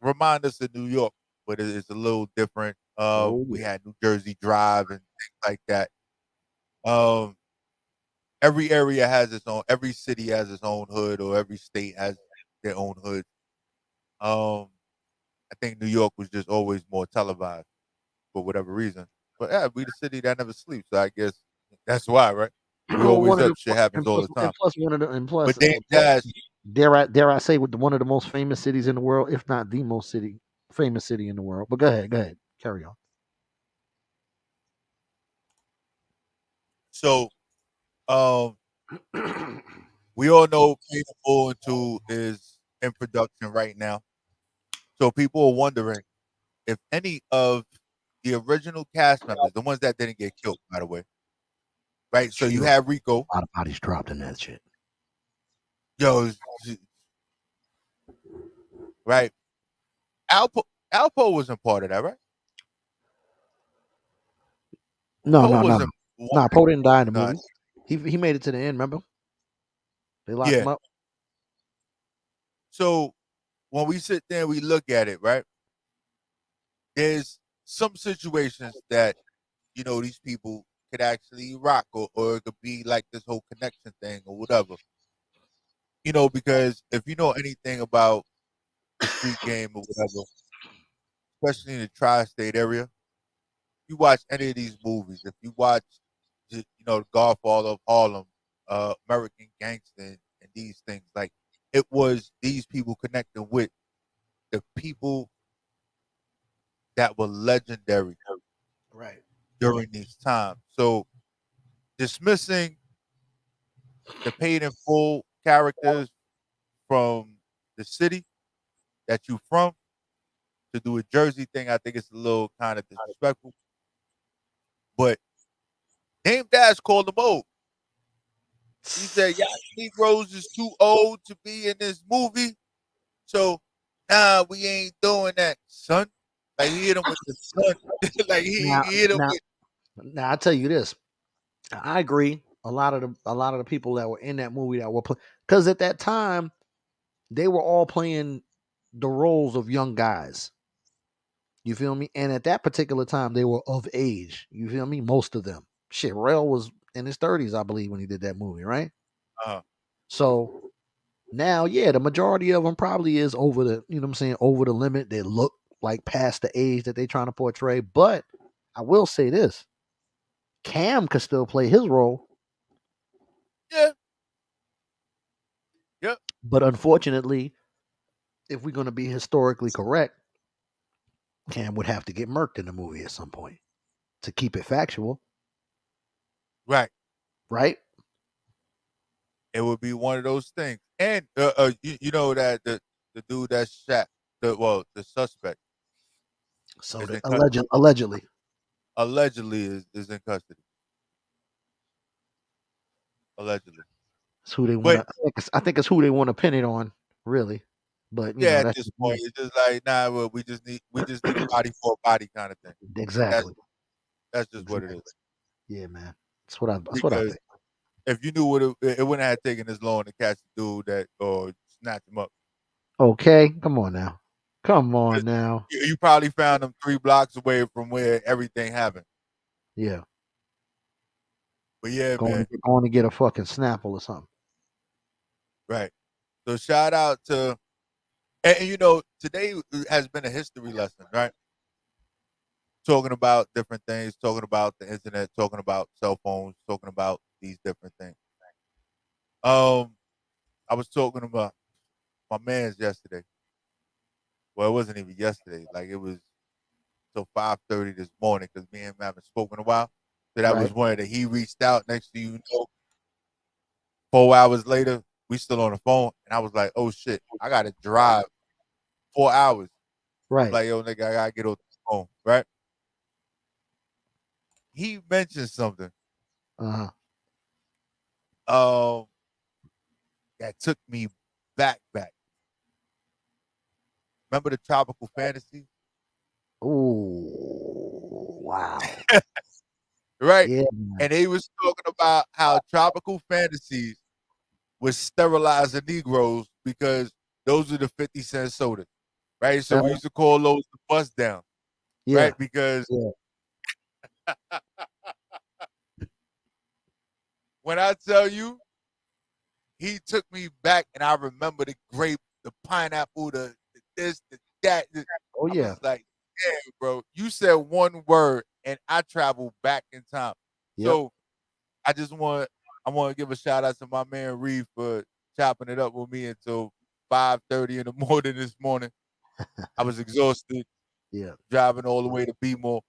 remind us of New York, but it's a little different. Oh We yeah. had New Jersey Drive and things like that. Um, every area has its own. Every city has its own hood, or every state has their own hood. Um, I think New York was just always more televised for whatever reason. But yeah, we the city that never sleeps. So I guess that's why, right? We Well, always one of the up. Shit happens and all plus, the time. one of the and plus, But Dame Dash, dare I say, with one of the most famous cities in the world, if not the most famous city in the world. But go ahead, carry on. so um, we all know Paid in Full and 2 is in production right now. So people are wondering if any of the original cast members, the ones that didn't get killed, by the way, right? So you Sure. have Rico, A lot of bodies dropped in that shit. yo, right? Alpo wasn't part of that, right? No, Poe no, no, wasn't one. no. Poe didn't die in the No, movie. He made it to the end. Remember, they locked yeah. him up. So when we sit there and we look at it, right? There's some situations that these people could actually rock, or it could be like this whole connection thing or whatever. Because if you know anything about the street game or whatever, especially in the tri-state area, you watch any of these movies, if you watch, The Godfather of Harlem, American Gangster, and these things, like it was these people connecting with the people that were legendary Right. during these times. So dismissing the Paid in Full characters from the city that you from to do a Jersey thing, I think it's a little kind of disrespectful. But Dame Dash called them old. He said, "Yeah, Negroes is too old to be in this movie, so nah, we ain't doing that, son." Like he hit him with the son. Like he Now, hit him now, with. now, I tell you this. I agree. A lot of the people that were in that movie that were because at that time they were all playing the roles of young guys. You feel me? And at that particular time, they were of age. You feel me? Most of them. Shit, Rail was in his 30s, I believe, when he did that movie, right? Uh, So now, yeah, the majority of them probably is over the, you know what I'm saying, over the limit. They look like past the age that they're trying to portray. But I will say this: Cam could still play his role, yeah, yep, but unfortunately, if we're going to be historically correct, Cam would have to get murked in the movie at some point to keep it factual, right. right? It would be one of those things. And you know that the dude that shot the suspect So is the in custody. allegedly, Allegedly is in custody. Allegedly. it's who they want But to. I think it's who they want to pin it on, really. But yeah, at that's this just point, me. it's just like, nah, well, we just need a body for a body kind of thing. That's Exactly. that's just what it Exactly. is. Yeah, man. That's what I Because think. if you knew what it wouldn't have taken this long to catch the dude that or snatch him up. Okay, come on now. Come 'Cause on now. you probably found him 3 blocks away from where everything happened. Yeah. But yeah, Going man, to going to get a fucking Snapple or something. right. So shout out to and today has been a history lesson, right? Talking about different things, talking about the internet, talking about cell phones, talking about these different things. I was talking about my man's yesterday. Well, it wasn't even yesterday. Like it was till 5:30 this morning because me and him haven't spoken in a while. So that Right. was one that he reached out. Next to 4 hours later, we still on the phone, and I was like, "Oh shit, I got to drive 4 hours Right. Like, yo, nigga, I gotta get off the phone, right? He mentioned something Uh-huh. um that took me back. Remember the tropical fantasy? Ooh, wow. Right? Yeah. And they was talking about how tropical fantasies was sterilizing Negroes because those are the 50-cent sodas. Right? So we used to call those the bust down, Yeah. right? Because Yeah. when I tell you, he took me back and I remember the grape, the pineapple, the this, the that. Oh I yeah. was like, damn, bro, you said one word and I traveled back in time. Yep. So I want to give a shout out to my man Reed for chopping it up with me until 5:30 in the morning this morning. I was exhausted Yeah. driving all the way to B-More.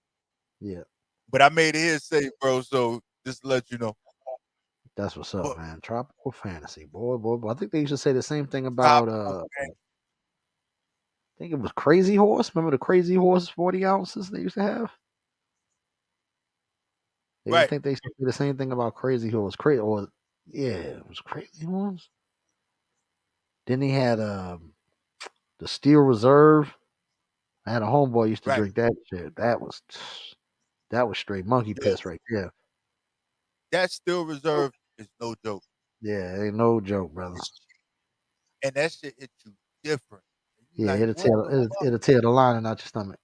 Yeah. But I made it here safe, bro. So just to let you know. That's what's up, But man. Tropical fantasy. Boy. I think they used to say the same thing about tropical I think it was Crazy Horse. Remember the Crazy Horse 40 ounces they used to have? They used to right, think they used to say the same thing about Crazy Horse. Crazy or yeah, it was Crazy Horse. Then he had the Steel Reserve. I had a homeboy used to right. drink that shit. That was straight monkey Yeah, piss right there. that still reserve is no joke. Yeah, ain't no joke, brother. And that shit hit you different. And you Yeah, like, it'll what tear the it'll, fuck? it'll tear the lining out your stomach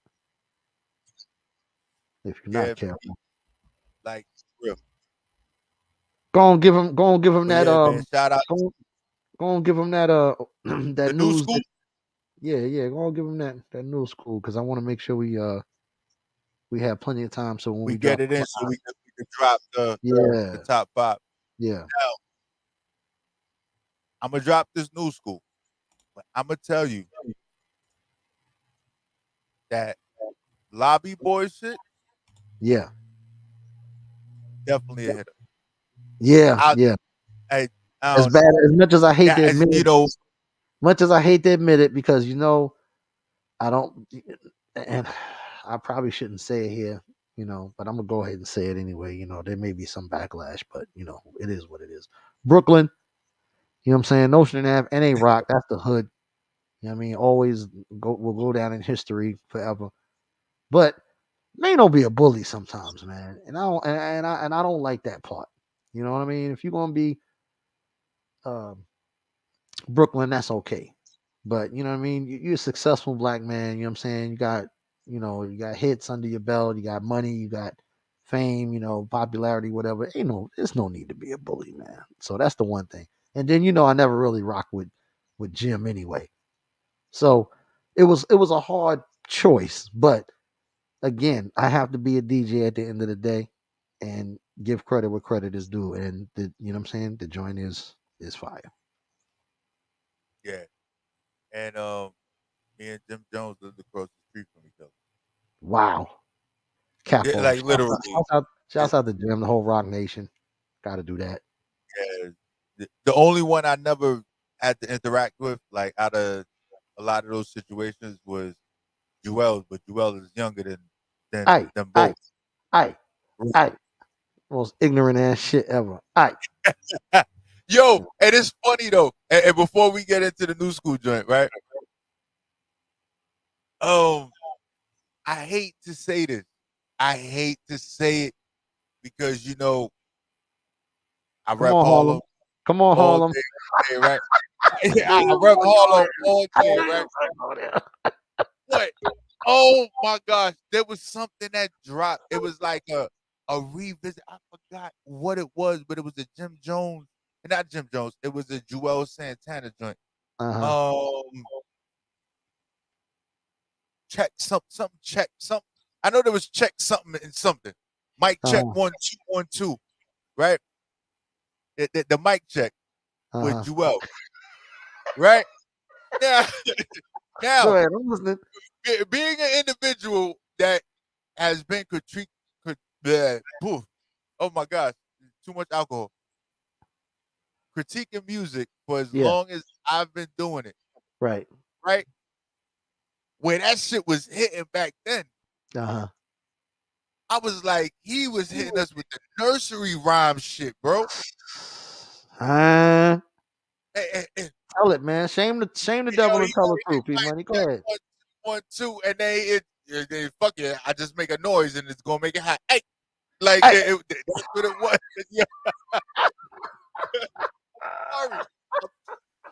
if you're not Yeah, careful. like real. Go on, give him But that yeah, man, shout out go, go on, give him that that the new news. school. Yeah, go on, give him that news school because I want to make sure we have plenty of time so when We we get drop it a in so we can drop the yeah, top five. yeah, Now, I'm gonna drop this new school, but I'm gonna tell you that lobby boy shit yeah, definitely a hitter. yeah, I, yeah. I, I As don't bad know. as much as I hate Yeah, to as admit you it, know, much as I hate to admit it, because I don't, and I probably shouldn't say it here, but I'm gonna go ahead and say it anyway. There may be some backlash, but it is what it is. Brooklyn, you know what I'm saying? Ocean Ave, NA Rock, that's the hood. You know what I mean? Always will go down in history forever. But man, don't be a bully sometimes, man. And I don't, and I don't like that part. You know what I mean? If you're gonna be um, Brooklyn, that's okay. But you know what I mean? You're a successful black man. You know what I'm saying? You got hits under your belt. You got money. You got fame. Popularity, whatever. There's no need to be a bully, man. So that's the one thing. And then I never really rock with Jim anyway. So it was a hard choice, but again, I have to be a DJ at the end of the day and give credit where credit is due. And you know what I'm saying? The joint is fire. yeah. And me and Jim Jones lived across the street from each other. Wow. Yeah, Capo. like Shouts literally. out, shouts out, It, shouts out to Jim, the whole Rock Nation. Gotta do that. yeah, the only one I never had to interact with, like out of a lot of those situations, was Joel. But Joel is younger Aye, than aye, both. aye, aye. Most ignorant ass shit ever. Aye. Yo, and it's funny though. And before we get into the new school joint, right? Um, I hate to say this. I hate to say it because I Come rep on, Harlem Harlem. Come on, all Harlem. day, every day, right? I rep Harlem all day, right? But oh my gosh, there was something that dropped. It was like a revisit. I forgot what it was, but it was a Jim Jones, not Jim Jones. It was a Joel Santana joint. Uh-huh. Um, check something check something. I know there was check something and something. Mic check Uh-huh. 1 2 1 2. Right? The mic check with Uh-huh. Joel. Right? Now, Go now ahead. I'm listening. being an individual that has been oh my gosh, too much alcohol. Critiquing music for as Yeah, long as I've been doing it, right. right? where that shit was hitting back then. Uh-huh. I was like, he was hitting us with the nursery rhyme shit, bro. Tell And it, man. Shame the devil and tell the truth, P Money. Go ahead. 1, 2, and they fuck it. I just make a noise and it's gonna make it hot. Hey, like Hey. that's what it was.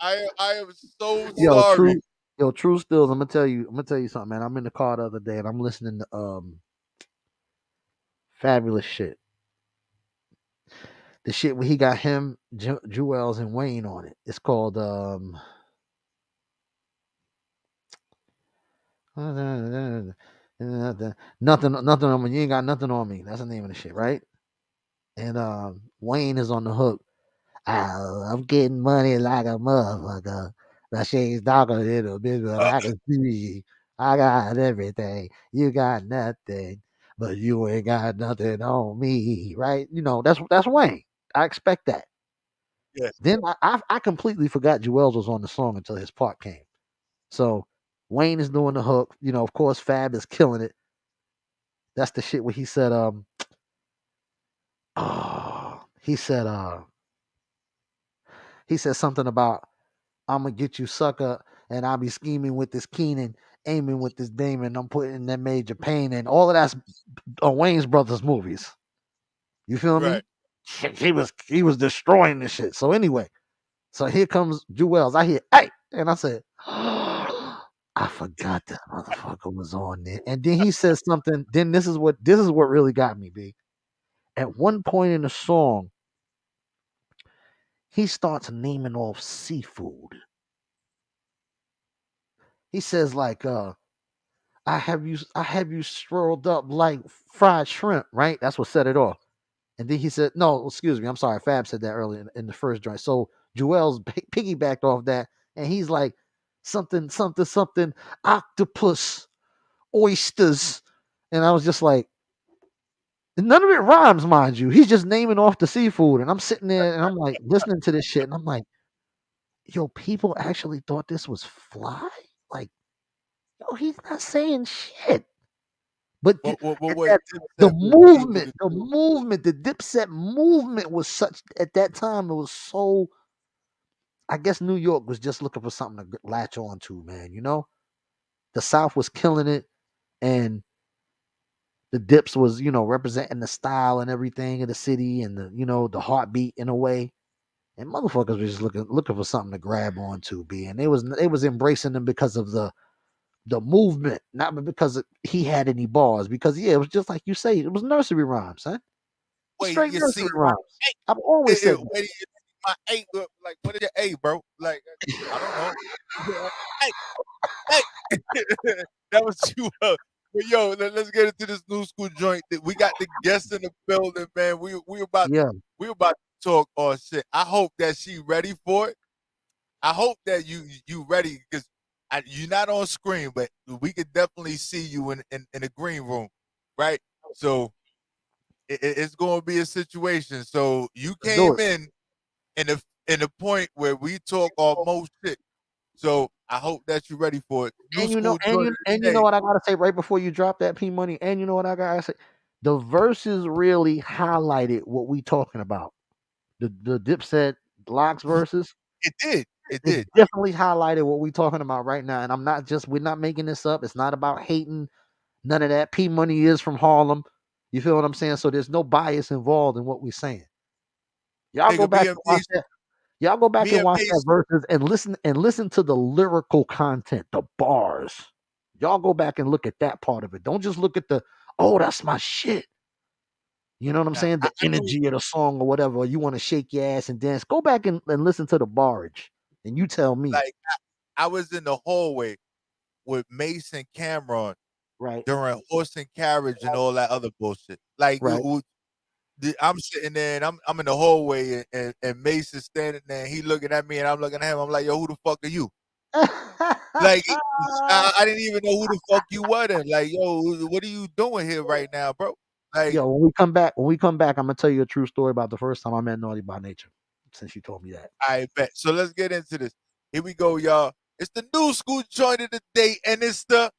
Sorry. I am so sorry. True stills. I'm gonna tell you something, man. I'm in the car the other day and I'm listening to Fabulous shit. The shit where he got him, Jewels and Wayne on it. It's called nothing on me. You ain't got nothing on me. That's the name of the shit, right? And Wayne is on the hook. I'm getting money like a motherfucker. My shade's darker than a bitch, but I can see. I got everything. You got nothing, but you ain't got nothing on me, right? You know, that's Wayne. I expect that. Yeah. Then I completely forgot Jewels was on the song until his part came. So Wayne is doing the hook. You know, of course, Fab is killing it. That's the shit where he said, he said something about I'm gonna get you sucker, and I'll be scheming with this Keenan, aiming with this Damon. I'm putting that major pain in. All of that's Wayne's brothers movies. You feel me? Right. He was destroying this shit. So anyway, so here comes Jewels. I hear hey, and I said, I forgot that motherfucker was on there. And then he says something. Then this is what really got me, B. At one point in the song, he starts naming off seafood. He says like, I have you swirled up like fried shrimp, right? That's what set it off. And then he said, no, excuse me, I'm sorry. Fab said that earlier in the first joint. So Joel's piggybacked off that, and he's like, something, octopus, oysters. And I was just like, none of it rhymes, mind you. He's just naming off the seafood. And I'm sitting there and I'm like listening to this shit, and I'm like, yo, people actually thought this was fly? Like, yo, he's not saying shit. But What the movement, the Dipset movement was such at that time. It was so. I guess New York was just looking for something to latch on to, man. You know, the South was killing it, and the Dips was, you know, representing the style and everything of the city and the heartbeat in a way. And motherfuckers was just looking for something to grab onto, B. And they was embracing them because of the movement, not because he had any bars. Because it was just like you say, it was nursery rhymes, huh? Straight nursery rhymes. I've always said that. My A, like what is your A, bro? Like I don't know. Hey, that was you. But yo, let's get into this new school joint. We got the guests in the building, man. We about to talk all shit. I hope that she ready for it. I hope that you ready because you're not on screen, but we could definitely see you in the green room, right? So it's going to be a situation. So you came in the point where we talk almost shit. So I hope that you're ready for it. And you know what I gotta say right before you drop that P Money. And you know what I gotta say, the verses really highlighted what we talking about. The Dipset Locks verses. It did. It definitely highlighted what we talking about right now. And we're not making this up. It's not about hating. None of that. P Money is from Harlem. You feel what I'm saying? So there's no bias involved in what we're saying. Y'all go back and watch that. Y'all go back and watch that verses and listen to the lyrical content, the bars. Y'all go back and look at that part of it. Don't just look at that's my shit. You know what I'm saying? The energy of the song or whatever. Or you want to shake your ass and dance. Go back and listen to the barrage. And you tell me. Like I was in the hallway with Mace and Cameron during Horse and Carriage and all that other bullshit. Like I'm sitting there and I'm in the hallway and Mace is standing there and he looking at me and I'm looking at him. I'm like, yo, who the fuck are you? Like I didn't even know who the fuck you were then. Like, yo, what are you doing here right now, bro? Like, yo, when we come back, I'm gonna tell you a true story about the first time I met Naughty by Nature. Since you told me that. I bet. So let's get into this. Here we go, y'all. It's the new school joint of the day, and it's the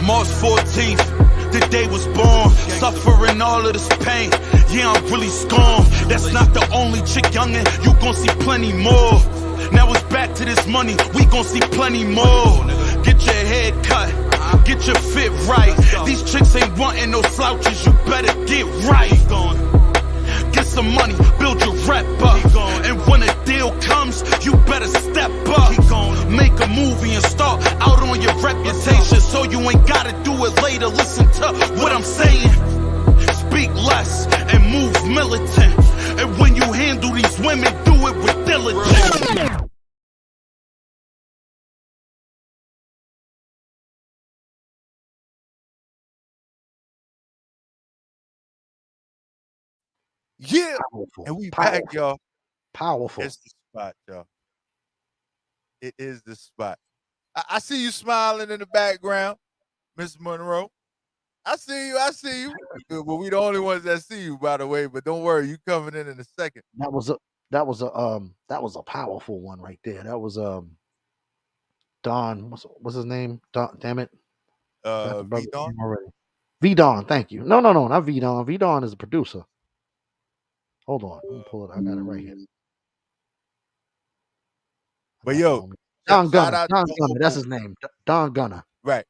March 14th, the day was born. Suffering all of this pain. Yeah, I'm really scorned. That's not the only chick, youngin'. You gon' see plenty more. Now it's back to this money. We gon' see plenty more. Get your head cut. Get your fit right. These chicks ain't wanting no slouches. You better get right. Get some money, build your rep up. And when a deal comes, you better step up. Make a movie and start out on your reputation, so you ain't gotta do it later. Listen to what I'm saying. Speak less and move militant. And when you handle these women, do it with diligence. Yeah. Powerful. And we Powerful. back, y'all. Powerful. It's the spot, y'all. It is the spot. I see you smiling in the background, Miss Monroe. I see you. I see you. Well, we the only ones that see you, by the way. But don't worry, you coming in a second. That was a powerful one right there. That was Don. What's his name? Don. Damn it. V Don. Already. V Don. Thank you. No, not V Don. V Don is a producer. Hold on. Let me pull it. I got it right here. But yo, Don Gunner. Don Gunner. That's his name. Don Gunner. Right.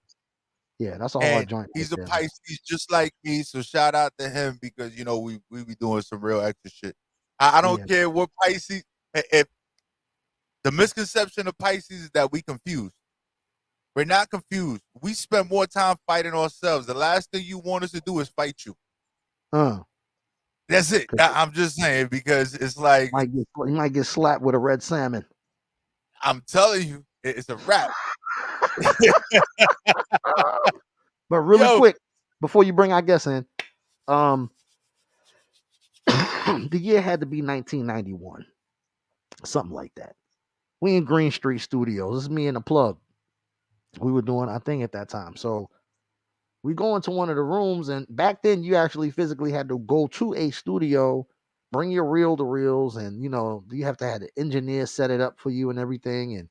Yeah, that's a hard joint. He's a Pisces just like me, so shout out to him because you know we be doing some real extra shit. I don't care what Pisces. If the misconception of Pisces is that we confused. We're not confused. We spend more time fighting ourselves. The last thing you want us to do is fight you. That's it. I'm just saying because it's like you might get slapped with a red salmon. I'm telling you, it's a wrap. But really quick, before you bring our guest in, the year had to be 1991, something like that. We in Green Street Studios. This is me and the plug. We were doing our thing at that time. So we go into one of the rooms, and back then you actually physically had to go to a studio, bring your reel to reels, and you know you have to have the engineer set it up for you and everything. And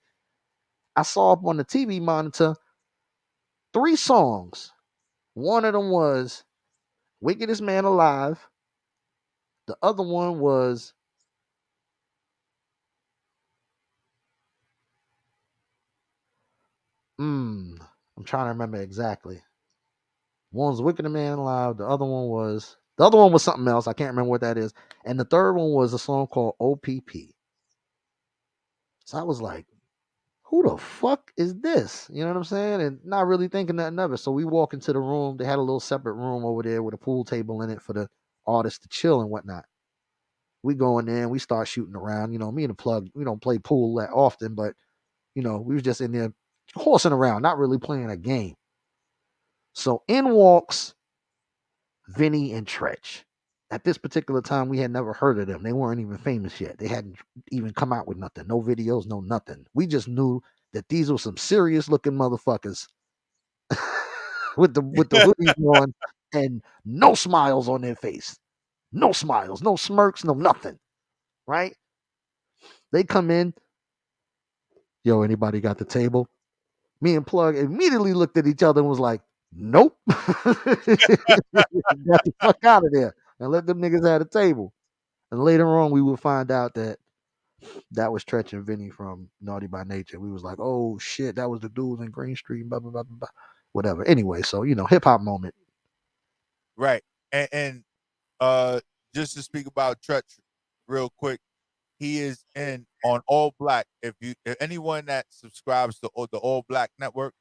I saw up on the TV monitor 3 songs. One of them was Wickedest Man Alive. The other one was I'm trying to remember exactly. One was Wickedest Man Alive. The other one was something else. I can't remember what that is. And the third one was a song called OPP. So I was like, who the fuck is this? You know what I'm saying? And not really thinking nothing of it. So we walk into the room. They had a little separate room over there with a pool table in it for the artists to chill and whatnot. We go in there and we start shooting around. You know, me and the plug, we don't play pool that often, but you know, we was just in there horsing around, not really playing a game. So in walks Vinny and Tretch. At this particular time, we had never heard of them. They weren't even famous yet. They hadn't even come out with nothing. No videos, no nothing. We just knew that these were some serious looking motherfuckers with the hoodies on and no smiles on their face. No smiles, no smirks, no nothing. Right? They come in. Yo, anybody got the table? Me and Plug immediately looked at each other and was like, nope. Got the fuck out of there and let them niggas have a table. And later on, we would find out that was Tretch and Vinny from Naughty by Nature. We was like, oh shit, that was the dudes in Green Street, blah, blah, blah, blah, blah. Whatever. Anyway, so, you know, hip hop moment. Right. And just to speak about Tretch real quick, he is in on All Black. If anyone that subscribes to the All Black Network,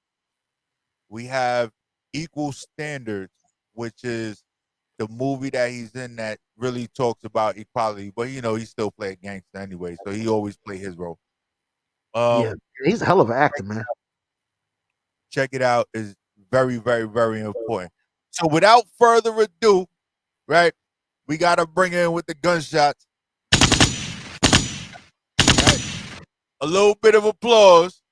we have Equal Standards, which is the movie that he's in that really talks about equality. But you know, he still play a gangster anyway, so he always play his role. Yeah, he's a hell of an actor, man. Check it out. Is very, very, very important. So without further ado, right, we gotta bring in with the gunshots. Right. A little bit of applause.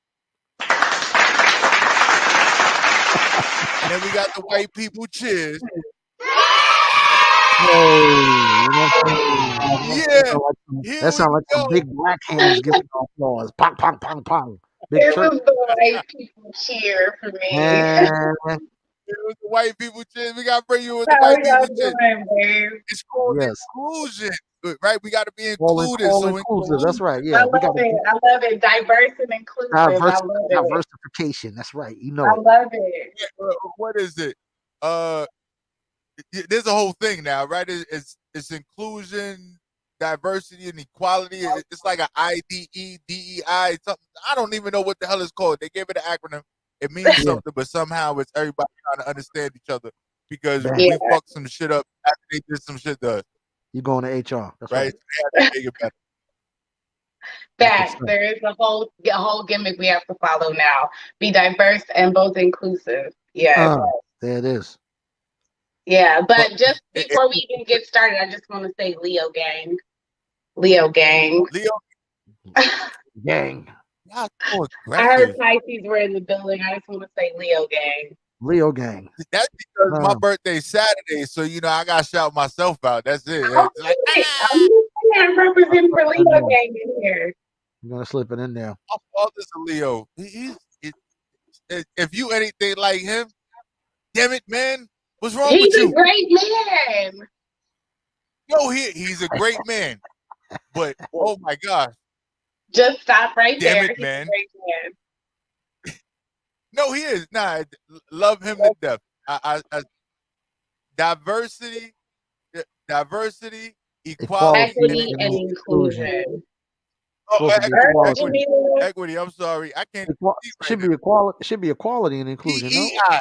And then we got the white people cheers. Hey, you know what I'm saying? Yeah, That here we sounds like some go. big black hands giving applause. Pong, pong, pong, pong. Big It church. was the white people cheer for me. Man, It was the white people chin. We gotta bring you with the How white y'all people chin. doing, babe? It's called yes. inclusion, right? We got to be All included. So inclusive. That's right. I Yeah. We got love to it. be I love it. Diverse and inclusive. I love it. diversification. That's right. You know I it. love it. what is it? There's a whole thing now, right? It's inclusion, diversity, and equality. It's like a IDE, DEI, something. I don't even know what the hell it's called. They gave it an acronym. It means Yeah. something, but somehow it's everybody trying to understand each other because Bam. Yeah. we fucked some shit up after they did some shit to us, You going to HR. That's right? right. So they had to make it better. That there is a whole gimmick we have to follow now. Be diverse and both inclusive. Yes. There it is. Yeah. But But just before we even get started, I just want to say Leo gang. Leo gang. Leo, Gang. y'all so I heard aggressive. Pisces were in the building. I just want to say Leo gang. Leo gang. That's because my birthday's Saturday, so I gotta shout myself out. That's it. It's like, I'm representing for Leo gang in here. You're gonna slip it in there. my father's a Leo. If you anything like him, damn it, man, what's wrong with He's a you? great man. Yo, he's a great man, but oh my gosh, Just stop right damn there. it, man. He's a great man. No, he is. Nah, love him to death. Diversity, equality, Equity and inclusion. Oh, Supposed to be equality. equity. I'm sorry, I can't. Should be equality. Should be equality and inclusion. No, EEI.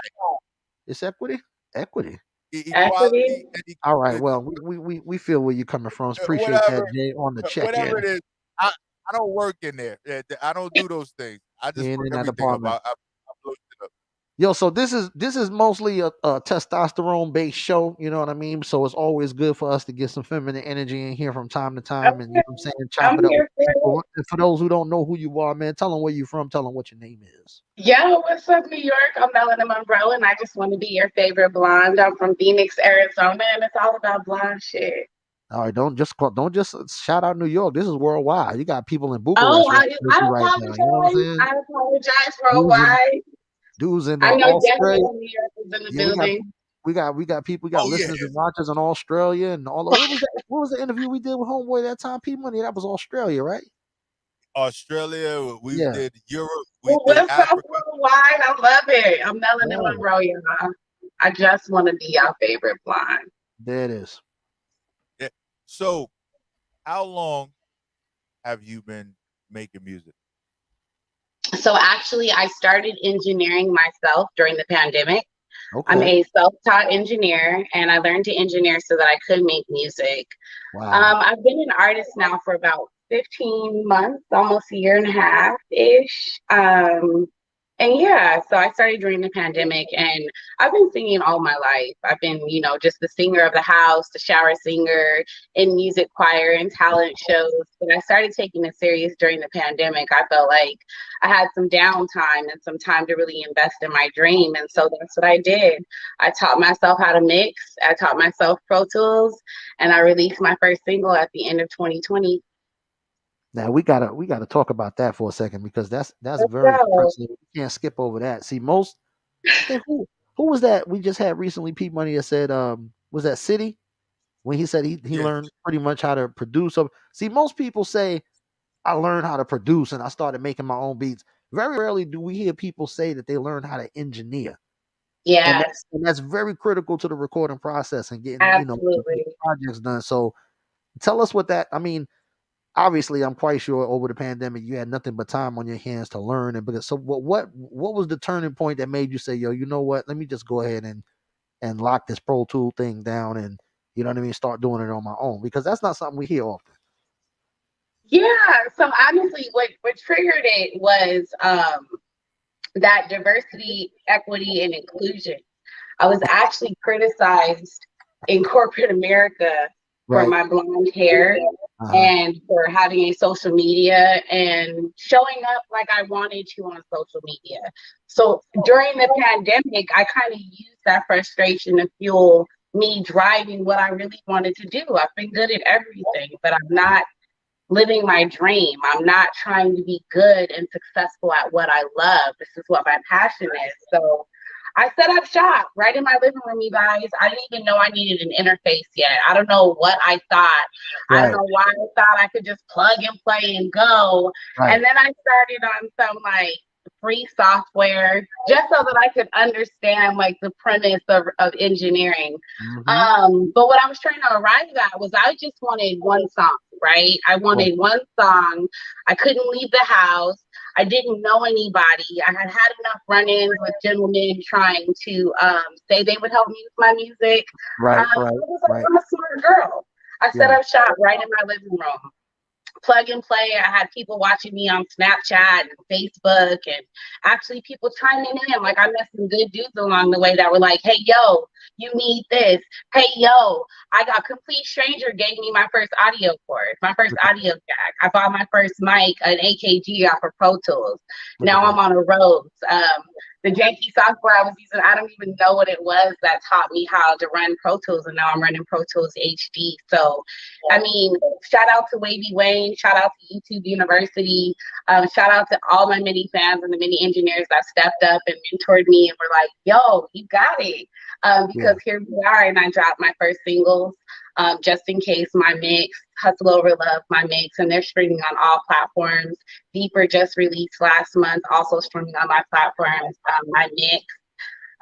it's equity. Equity. Equality Equity. and All right. Well, we feel where you're coming from. Appreciate whatever, that, Jay, on the check. whatever Yeah. it is. I don't work in there. I don't do those things. I just You ain't work in that everything up. department. I blow shit up. Yo, so this is mostly a testosterone based show, you know what I mean? So it's always good for us to get some feminine energy in here from time to time, and you know what I'm saying, chop I'm it up here with for people. And for those who don't know who you are, man, tell them where you from, tell them what your name is. Yo, what's up, New York? I'm Melanin Monroe, and I just want to be your favorite blonde. I'm from Phoenix, Arizona, and it's all about blonde shit. All right, don't just shout out New York. This is worldwide. You got people in Oh, Bucharest I right now. You know what I'm apologize. saying? I apologize worldwide. Dudes in I know Australia. definitely New York is in the Yeah, building. we got people, we got listeners and watchers in Australia and all. What was that? What was the interview we did with Homeboy that time? P Money. That was Australia, right? Australia, we did Europe, we Well, did what's up Africa. worldwide? I love it. I'm Melanin Monroe, y'all. I just want to be your favorite blonde. There it is. Yeah. So, how long have you been making music? So actually, I started engineering myself during the pandemic. Okay. I'm a self-taught engineer, and I learned to engineer so that I could make music. Wow. I've been an artist now for about 15 months, almost a year and a half-ish. And yeah, so I started during the pandemic, and I've been singing all my life. I've been, just the singer of the house, the shower singer, in music choir and talent shows. But I started taking it serious during the pandemic. I felt like I had some downtime and some time to really invest in my dream. And so that's what I did. I taught myself how to mix. I taught myself Pro Tools, and I released my first single at the end of 2020. Now we gotta talk about that for a second because that's very impressive. You can't skip over that. See, I think who was that we just had recently? Pete Money that said, was that City when he said he learned pretty much how to produce. See, most people say I learned how to produce and I started making my own beats. Very rarely do we hear people say that they learned how to engineer. Yeah, and that's very critical to the recording process and getting absolutely projects done. So tell us what that. I mean. Obviously, I'm quite sure over the pandemic you had nothing but time on your hands to learn. And because so, what was the turning point that made you say, "Yo, you know what? Let me just go ahead and lock this Pro Tool thing down and you know what I mean, start doing it on my own." Because that's not something we hear often. Yeah. So honestly, what triggered it was that diversity, equity, and inclusion. I was actually criticized in corporate America for my blonde hair and for having a social media and showing up like I wanted to on social media. So during the pandemic, I kind of used that frustration to fuel me driving what I really wanted to do. I've been good at everything, but I'm not living my dream. I'm not trying to be good and successful at what I love. This is what my passion is. So I set up shop right in my living room, you guys. I didn't even know I needed an interface yet. I don't know what I thought. I don't Right, know why I thought I could just plug and play and go. right. And then I started on some like free software just so that I could understand like the premise of engineering. Mm-hmm. But what I was trying to arrive at was I just wanted one song, right? I Right. wanted one song. I couldn't leave the house. I didn't know anybody. I had had enough run-ins with gentlemen trying to say they would help me with my music. Right, So right, it was like, right. I'm a smart girl. I set Yeah. up shop right in my living room, plug and play. I had people watching me on Snapchat and Facebook, and actually people chiming in. Like I met some good dudes along the way that were like, "Hey, yo, you need this. Hey, yo, I got complete stranger gave me my first audio cord, my first Look at audio jack. I bought my first mic, an AKG off of Pro Tools. look at Now I'm that. on a Rhodes. The janky software I was using, I don't even know what it was that taught me how to run Pro Tools, and now I'm running Pro Tools HD. So I mean, shout out to Wavy Wayne, shout out to YouTube University, shout out to all my mini fans and the mini engineers that stepped up and mentored me and were like, yo, you got it. Yeah. Because here we are, and I dropped my first singles, Just in Case, my mix, Hustle Over Love, my mix, and they're streaming on all platforms. Deeper just released last month, also streaming on my platforms, my mix.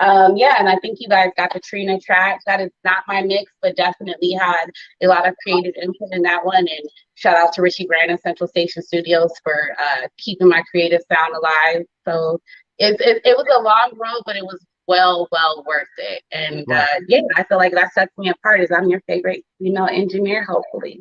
Yeah, and I think you guys got the Trina track. That is not my mix, but definitely had a lot of creative input in that one. And shout out to Richie Grant and Central Station Studios for keeping my creative sound alive. So it was a long road, but it was well worth it. And Right. yeah, I feel like that sets me apart. Is I'm your favorite, engineer, hopefully.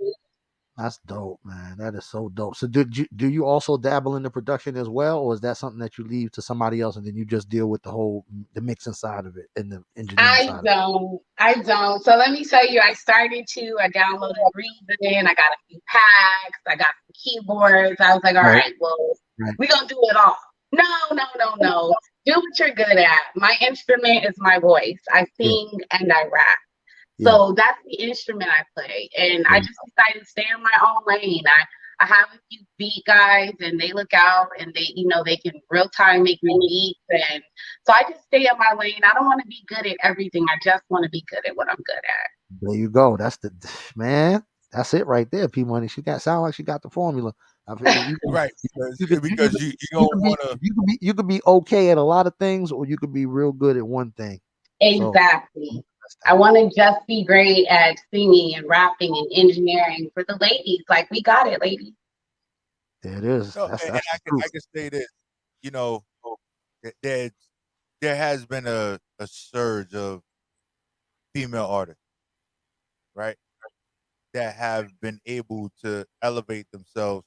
That's dope, man. That is so dope. So do you also dabble in the production as well, or is that something that you leave to somebody else and then you just deal with the mixing side of it and the engineering I side of it? don't. I don't. So let me tell you, I started to. I downloaded Reason. I got a few packs. I got some keyboards. I was like, all Right, right, well, right. we're gonna do it all. No, no, no, no. Do what you're good at. My instrument is my voice. I Yeah, sing and I rap. yeah, So that's the instrument I play. And I yeah. just decided to stay in my own lane. I have a few beat guys and they look out and they can real time make me beats. And so I just stay in my lane. I don't want to be good at everything. I just want to be good at what I'm good at. There you go. That's the man. That's it right there. P Money. She got sound like she got the formula. I feel you can Right, because you could you could because you you don't could be want to. you could be okay at a lot of things, or you could be real good at one thing. So Exactly. that's I that. want to just be great at singing and rapping and engineering for the ladies. Like, we got it, ladies. There it is. No, That's and that's the I truth. can say this. You know, that there has been a surge of female artists, right, that have been able to elevate themselves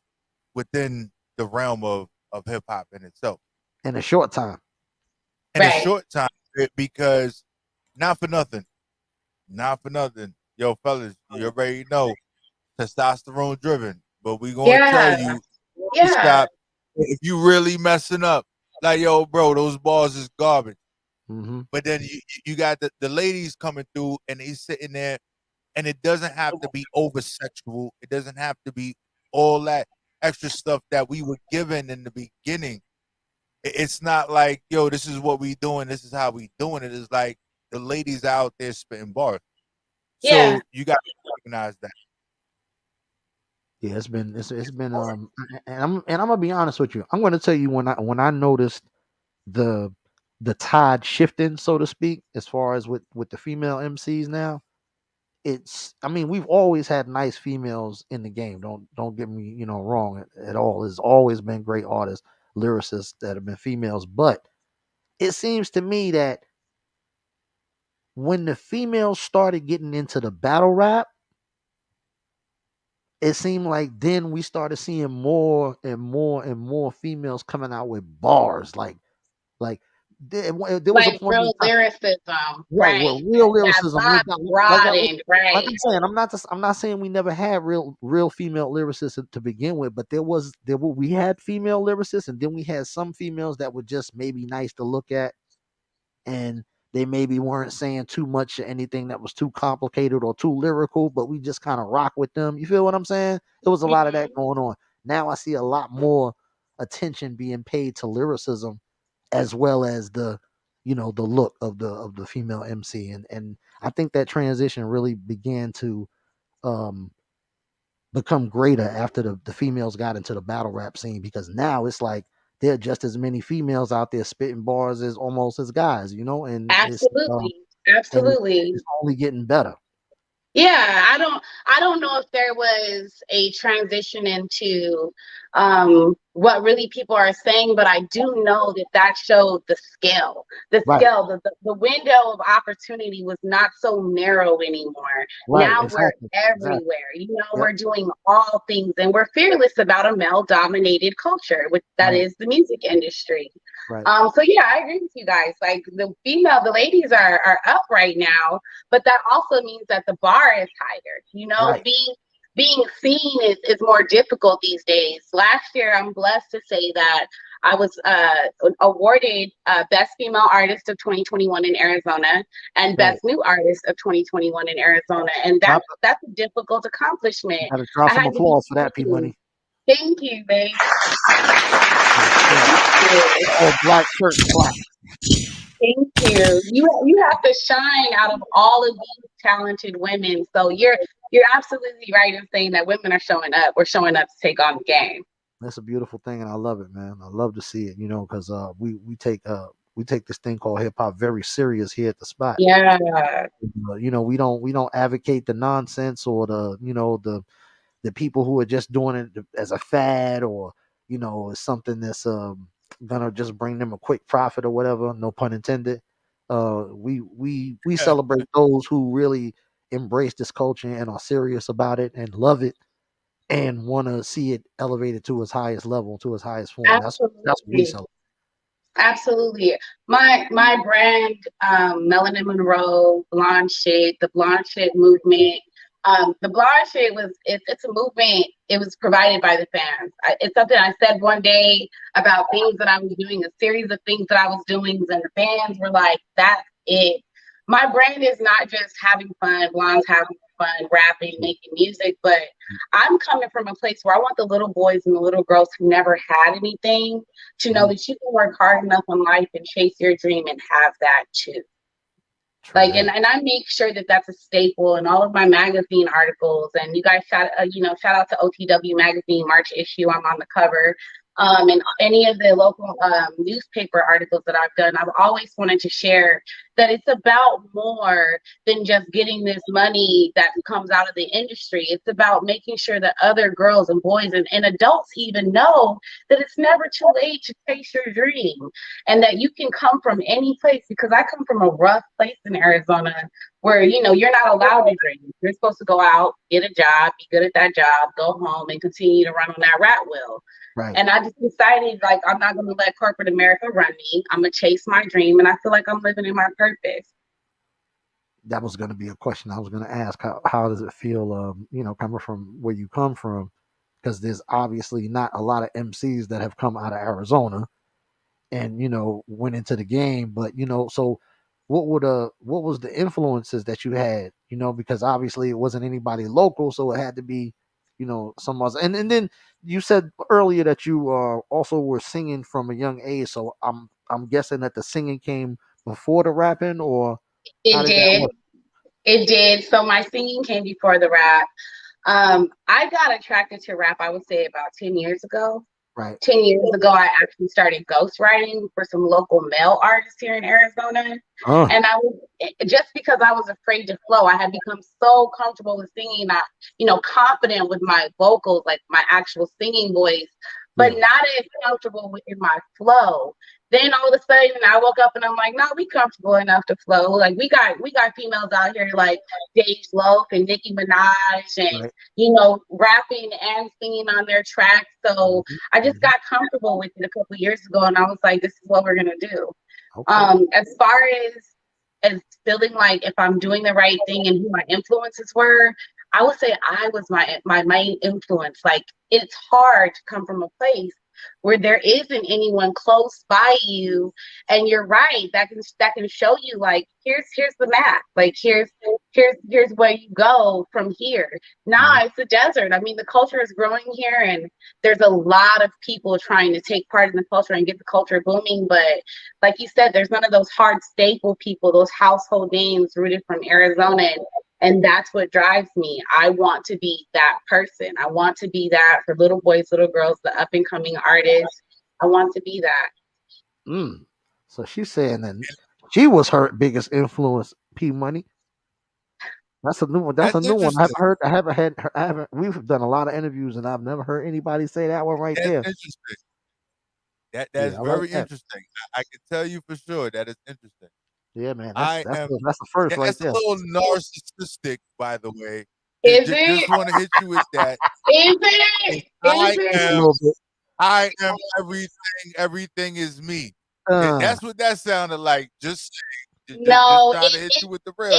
within the realm of hip hop in itself In a short time. in a Right. short time. Because not for nothing, not for nothing, yo, fellas, you already know testosterone driven, but we gonna tell Yeah. you to Yeah. stop if you really messing up. Like, yo, bro, those balls is garbage. Hmm. But then you got the ladies coming through and they sitting there, and it doesn't have to be over sexual. It doesn't have to be all that extra stuff that we were given in the beginning. It's not like, yo, this is what we doing. This is how we doing it. It's like the ladies out there spitting bars. Yeah. So you got to recognize that. Yeah, it's been and I'm gonna be honest with you. I'm gonna tell you when I noticed the the tide shifting, so to speak, as far as with the female MCs now. I mean, we've always had nice females in the game. Don't get me, wrong at all. There's always been great artists, lyricists that have been females, but it seems to me that when the females started getting into the battle rap, it seemed like then we started seeing more and more and more females coming out with bars. Like there was a Like point in real time, lyricism. right, Right. where real That lyricism, box broadened. like Right. I'm saying, I'm not saying we never had real female lyricists to begin with, but we had female lyricists, and then we had some females that were just maybe nice to look at, and They maybe weren't saying too much or anything that was too complicated or too lyrical, but we just kind of rock with them. You feel what I'm saying? There was a lot of that going on. Now I see a lot more attention being paid to lyricism as well as the the look of the female MC. And I think that transition really began to um become greater after the females got into the battle rap scene, because now it's like there are just as many females out there spitting bars as almost as guys, and Absolutely. and Absolutely. it's only getting better. Yeah, I don't know if there was a transition into what really people are saying, but I do know that that showed the scale. The Right, scale, the window of opportunity was not so narrow anymore. right, Now we're exactly, exactly. everywhere. Yep, We're doing all things, and we're fearless about a male-dominated culture, which that right, is the music industry. right, So yeah, I agree with you guys. Like the ladies are up right now, but that also means that the bar is higher. right. Being seen is more difficult these days. Last year, I'm blessed to say that I was awarded Best Female Artist of 2021 in Arizona and Right. Best New Artist of 2021 in Arizona, and Drop, that's a difficult accomplishment. gotta drop I some had to be applause for that, P seen. Money. Thank you, babe. Yeah, yeah. Thank you. All black shirt clap. Thank you. You have to shine out of all of these talented women. So you're absolutely right in saying that women are showing up. We're showing up to take on the game. That's a beautiful thing, and I love it, man. I love to see it, because we take this thing called hip hop very serious here at the spot. Yeah, We don't advocate the nonsense or the people who are just doing it as a fad, or as something that's gonna just bring them a quick profit or whatever. No pun intended. We celebrate those who really embrace this culture and are serious about it and love it and want to see it elevated to its highest level, to its highest form. That's what we absolutely. celebrate. Absolutely. My brand, Melanin Monroe, Blonde Shit, the Blonde Shit movement. The Blonde Shit it's a movement. It was provided by the fans. It's something I said one day about things that I was doing, a series of things that I was doing, and the fans were like, "That's it." My brand is not just having fun, blondes having fun, rapping, making music, but I'm coming from a place where I want the little boys and the little girls who never had anything to know Mhm. that you can work hard enough in life and chase your dream and have that too. True Like, that. and I make sure that that's a staple in all of my magazine articles. And you guys shout out to OTW magazine March issue. I'm on the cover. And any of the local newspaper articles that I've done, I've always wanted to share that it's about more than just getting this money that comes out of the industry. It's about making sure that other girls and boys and adults even know that it's never too late to chase your dream, and that you can come from any place, because I come from a rough place in Arizona where you're not allowed to dream. You're supposed to go out, get a job, be good at that job, go home and continue to run on that rat wheel. Right. And I just decided, like, I'm not going to let corporate America run me. I'm going to chase my dream. And I feel like I'm living in my purpose. That was going to be a question I was going to ask. How does it feel, coming from where you come from? Because there's obviously not a lot of MCs that have come out of Arizona and went into the game. But so what was the influences that you had? Because obviously it wasn't anybody local, so it had to be some other. And then you said earlier that you also were singing from a young age. So I'm guessing that the singing came before the rapping, or how It did that did. work? It did. So my singing came before the rap. I got attracted to rap, I would say, about 10 years ago. Right. 10 years ago, I actually started ghostwriting for some local male artists here in Arizona. Oh, And I was just because I was afraid to flow, I had become so comfortable with singing, not, confident with my vocals, like my actual singing voice, but yeah. not as comfortable with in my flow. Then all of a sudden I woke up and I'm like, no, we comfortable enough to flow. Like we got females out here like Dave Loaf and Nicki Minaj and Right. rapping and singing on their tracks. So Mhm, I just mhm. got comfortable with it a couple years ago, and I was like, this is what we're gonna do. Okay. As far as feeling like if I'm doing the right thing and who my influences were, I would say I was my main influence. Like, it's hard to come from a place where there isn't anyone close by you. And you're right, that can show you like, here's the map. Like here's where you go from here. Nah, it's a desert. I mean, the culture is growing here, and there's a lot of people trying to take part in the culture and get the culture booming. But like you said, there's none of those hard staple people, those household names rooted from Arizona. And that's what drives me. I want to be that person. I want to be that for little boys, little girls, the up and coming artists. I want to be that. So she's saying that she was her biggest influence, P Money. That's a new one. That's a new one. I haven't heard. I haven't had. I haven't. We've done a lot of interviews, and I've never heard anybody say that one right there. That's interesting. That's very interesting. I can tell you for sure that is interesting. Yeah, man. That's the first right there. That's a little narcissistic, by the way. Is it? Just want to hit you with that. Is it? I am everything. Everything is me. That's what that sounded like. Just no, just trying to hit you with the real.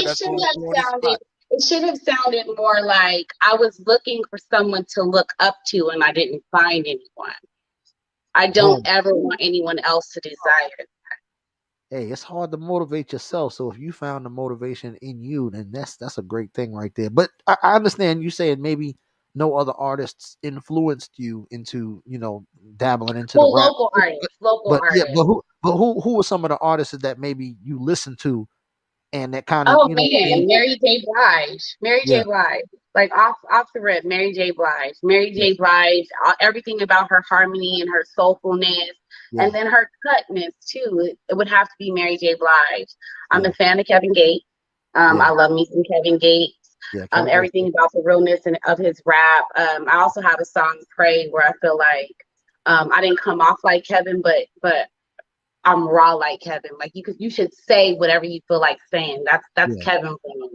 It should have sounded more like I was looking for someone to look up to, and I didn't find anyone. I don't ever want anyone else to desire that. Hey, it's hard to motivate yourself. So if you found the motivation in you, then that's a great thing right there. But I understand you saying maybe no other artists influenced you into, dabbling into the rap. Local artists. Yeah, but who were some of the artists that maybe you listened to and that kind of Mary J. Blige. Like off the rip, Mary J. Blige, everything about her harmony and her soulfulness. Yeah. And then her cutness too. It would have to be Mary J. Blige. I'm a fan of Kevin Gates. I love me some Kevin Gates. Yeah, everything about the realness and of his rap. I also have a song, Pray, where I feel like I didn't come off like Kevin, but I'm raw like Kevin. Like you should say whatever you feel like saying. That's Kevin for me.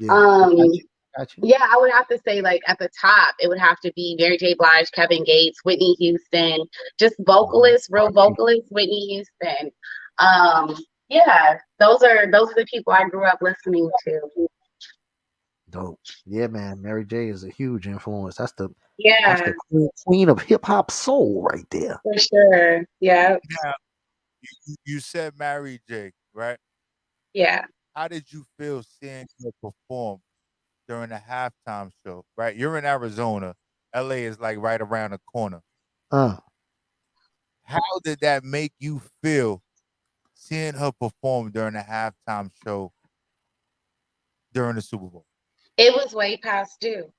Yeah. I would have to say, like, at the top, it would have to be Mary J. Blige, Kevin Gates, Whitney Houston, just vocalists, real vocalists, Whitney Houston. Those are the people I grew up listening to. Dope. Yeah, man. Mary J is a huge influence. That's the queen of hip hop soul right there. For sure. Yeah. You said Mary J, right? Yeah. How did you feel seeing her perform during the halftime show? Right, you're in Arizona. LA is like right around the corner. How did that make you feel seeing her perform during the halftime show during the Super Bowl? It was way past due.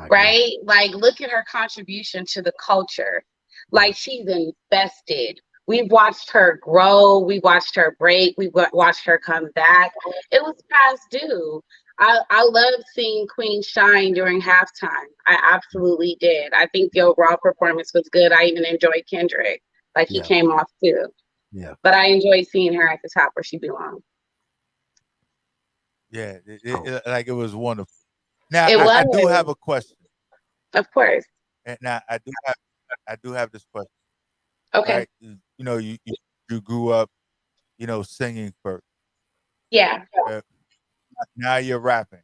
Right? Like, look at her contribution to the culture. Like, she's invested. We've watched her grow. We watched her break. We watched her come back. It was past due. I loved seeing Queen shine during halftime. I absolutely did. I think the overall performance was good. I even enjoyed Kendrick. Like, he came off too. Yeah. But I enjoyed seeing her at the top where she belonged. Yeah, it was wonderful. Now I do have a question. Of course. And now I do have this question. Okay. Right? You grew up, singing first. Yeah. Now you're rapping.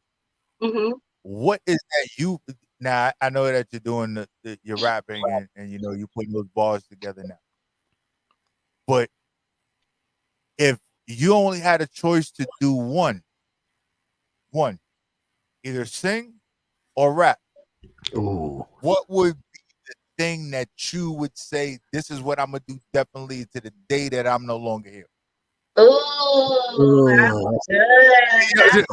Mm-hmm. What is that you? Now I know that you're doing you're rapping and you're putting those bars together now. But if you only had a choice to do one, either sing or rap, what would be the thing that you would say, this is what I'm gonna do definitely to the day that I'm no longer here? Oh, that's good.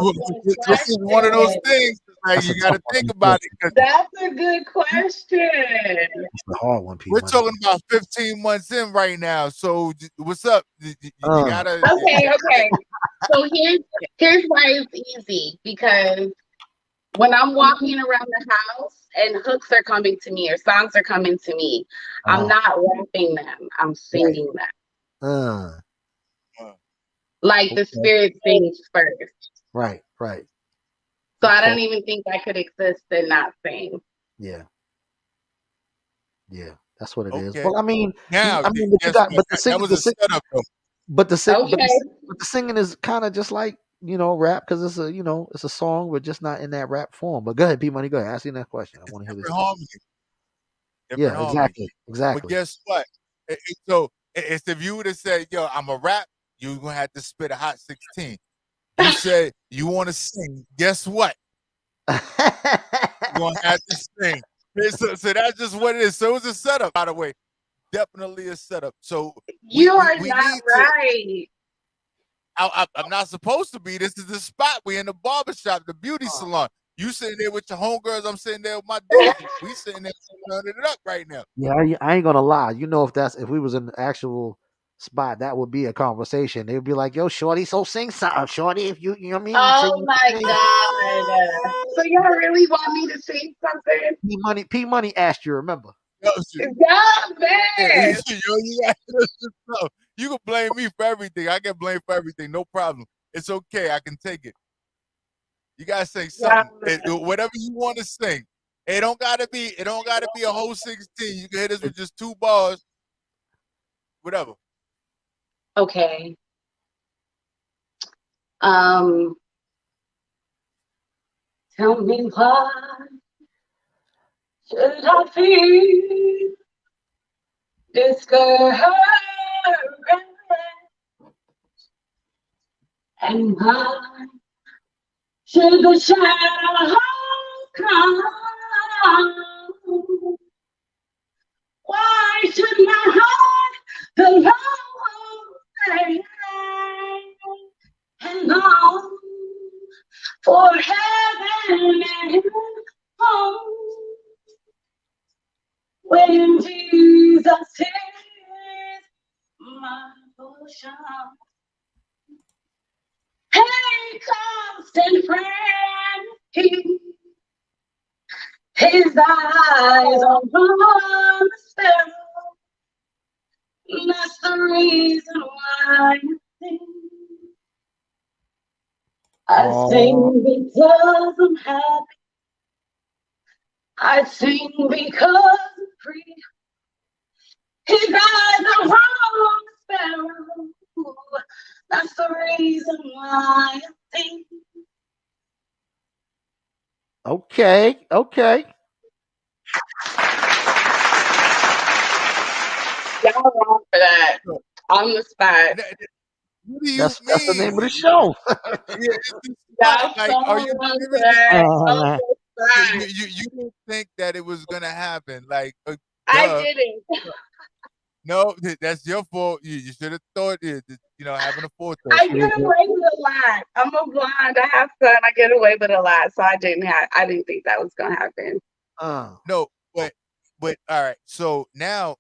This is one of those things. Like, you got to think about it. That's a good question. It's a hard one, people. We're talking about 15 months in right now. So what's up? You gotta. Okay. So here's why it's easy, because when I'm walking around the house and hooks are coming to me or songs are coming to me, I'm not rapping them. I'm singing them. Like the spirit sings first. Right. So I don't even think I could exist and not sing. Yeah, that's what it is. Well, I mean, the singing is kind of just like, rap, because it's a song, but just not in that rap form. But go ahead, P Money, go ahead. Ask you that question. I want to hear this. different Yeah, harmony. But exactly. guess what? It's if you would have said, "Yo, I'm a rap," you gonna have to spit a hot 16. You said you want to sing. Guess what? You're gonna have to sing. So that's just what it is. So it's a setup, by the way. Definitely a setup. So You are we not need to. right. I'm not supposed to be. This is the spot. We in the barbershop, the beauty salon. You sitting there with your homegirls. I'm sitting there with my dude. We sitting there turning it up right now. Yeah, I ain't gonna lie. You know, if we was in the actual spot, that would be a conversation. They'd be like, "Yo, shorty, so sing something, shorty. If you know what I mean, Oh my sing." God. So y'all really want me to say something? P Money asked you. Remember? Yo, Yeah, man. you can blame me for everything. I get blamed for everything. No problem. It's okay. I can take it. You gotta say Yeah, something. Whatever you want to sing. It don't gotta be a whole 16. You can hit us with just 2 bars. Whatever. okay. Um, tell me why should I feel discouraged? And why should the shadows come? Why should my heart alone stay and long for heaven and home when Jesus is my portion? Hey, constant friend, his eyes on the sparrow. That's the reason why I sing because I'm happy. I sing because I'm free. His eyes are on the sparrow. That's the reason why I sing. Okay. Y'all wrong for that. On the spot. What do you That's the mean? name of the show. It's the spot. Y'all Like, so are you wrong for serious? that. On the spot. You didn't think that it was gonna happen? Like, I duh. didn't. No, that's your fault. You should have thought it. Having a forethought. I get away with a lot. I'm a blonde. I have fun. I get away with a lot. So I didn't think that was gonna happen. No, but all right. So now,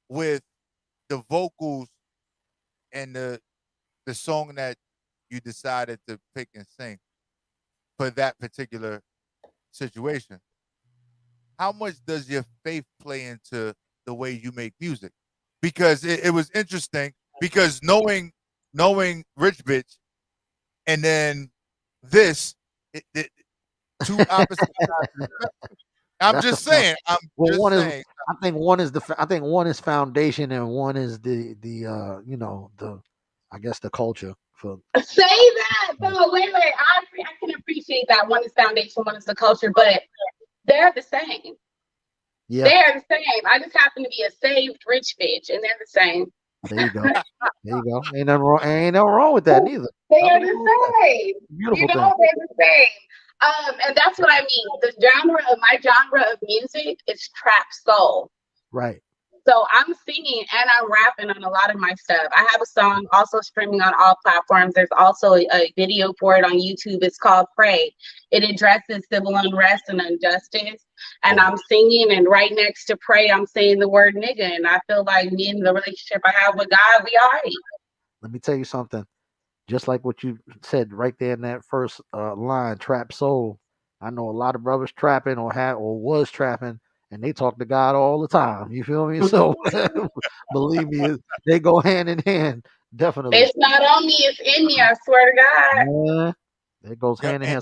with the vocals and the song that you decided to pick and sing for that particular situation, how much does your faith play into the way you make music? Because it was interesting because knowing Rich Bitch and then this, two opposite sides. I'm That's the just saying. I'm well, just one is. saying. I think one is foundation and one is the I guess the culture for. Say that. No, wait. I can appreciate that. One is foundation, one is the culture, but they're the same. Yeah. They're the same. I just happen to be a saved rich bitch, and they're the same. There you go. Ain't nothing wrong with that neither. They are the same. Beautiful thing. They're the same. And that's what I mean. My genre of music is trap soul. Right. So I'm singing and I'm rapping on a lot of my stuff. I have a song also streaming on all platforms. There's also a video for it on YouTube. It's called Pray. It addresses civil unrest and injustice. And I'm singing, and right next to Pray, I'm saying the word nigga. And I feel like me and the relationship I have with God, we all right. Let me tell you something. Just like what you said right there in that first line, trap soul. I know a lot of brothers trapping or was trapping, and they talk to God all the time. You feel me? So believe me, they go hand in hand. Definitely. It's not on me, it's in me, I swear to God. Yeah, it goes hand in hand.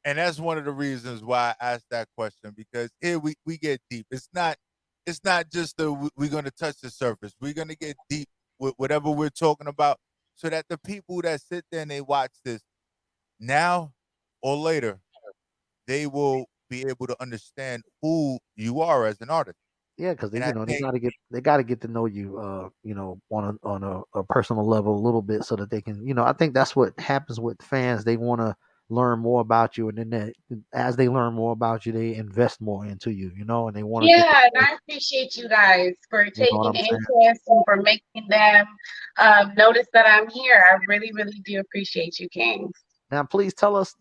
And that's one of the reasons why I asked that question, because here we get deep. It's not just we're gonna touch the surface. We're gonna get deep with whatever we're talking about, so that the people that sit there and they watch this now or later, they will be able to understand who you are as an artist. Yeah, because they And I think they gotta get to know you, on a personal level a little bit so that they can, I think that's what happens with fans. They want to learn more about you, and then as they learn more about you, they invest more into you, and they want to get, Yeah, and I appreciate you guys for you know what taking I'm saying? interest and for making them notice that I'm here. I really, really do appreciate you, Kings. Now, please tell us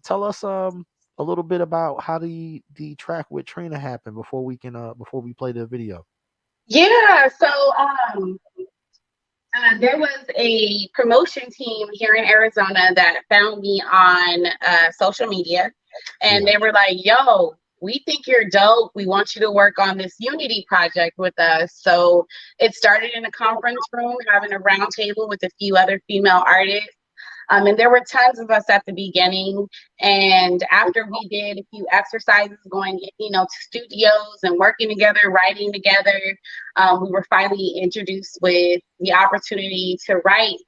a little bit about how the track with Trina happened before we play the video. Yeah, so there was a promotion team here in Arizona that found me on social media, and they were like, yo, we think you're dope. We want you to work on this Unity project with us. So it started in a conference room, having a round table with a few other female artists. And there were tons of us at the beginning. And after we did a few exercises going, to studios and working together, writing together, we were finally introduced with the opportunity to write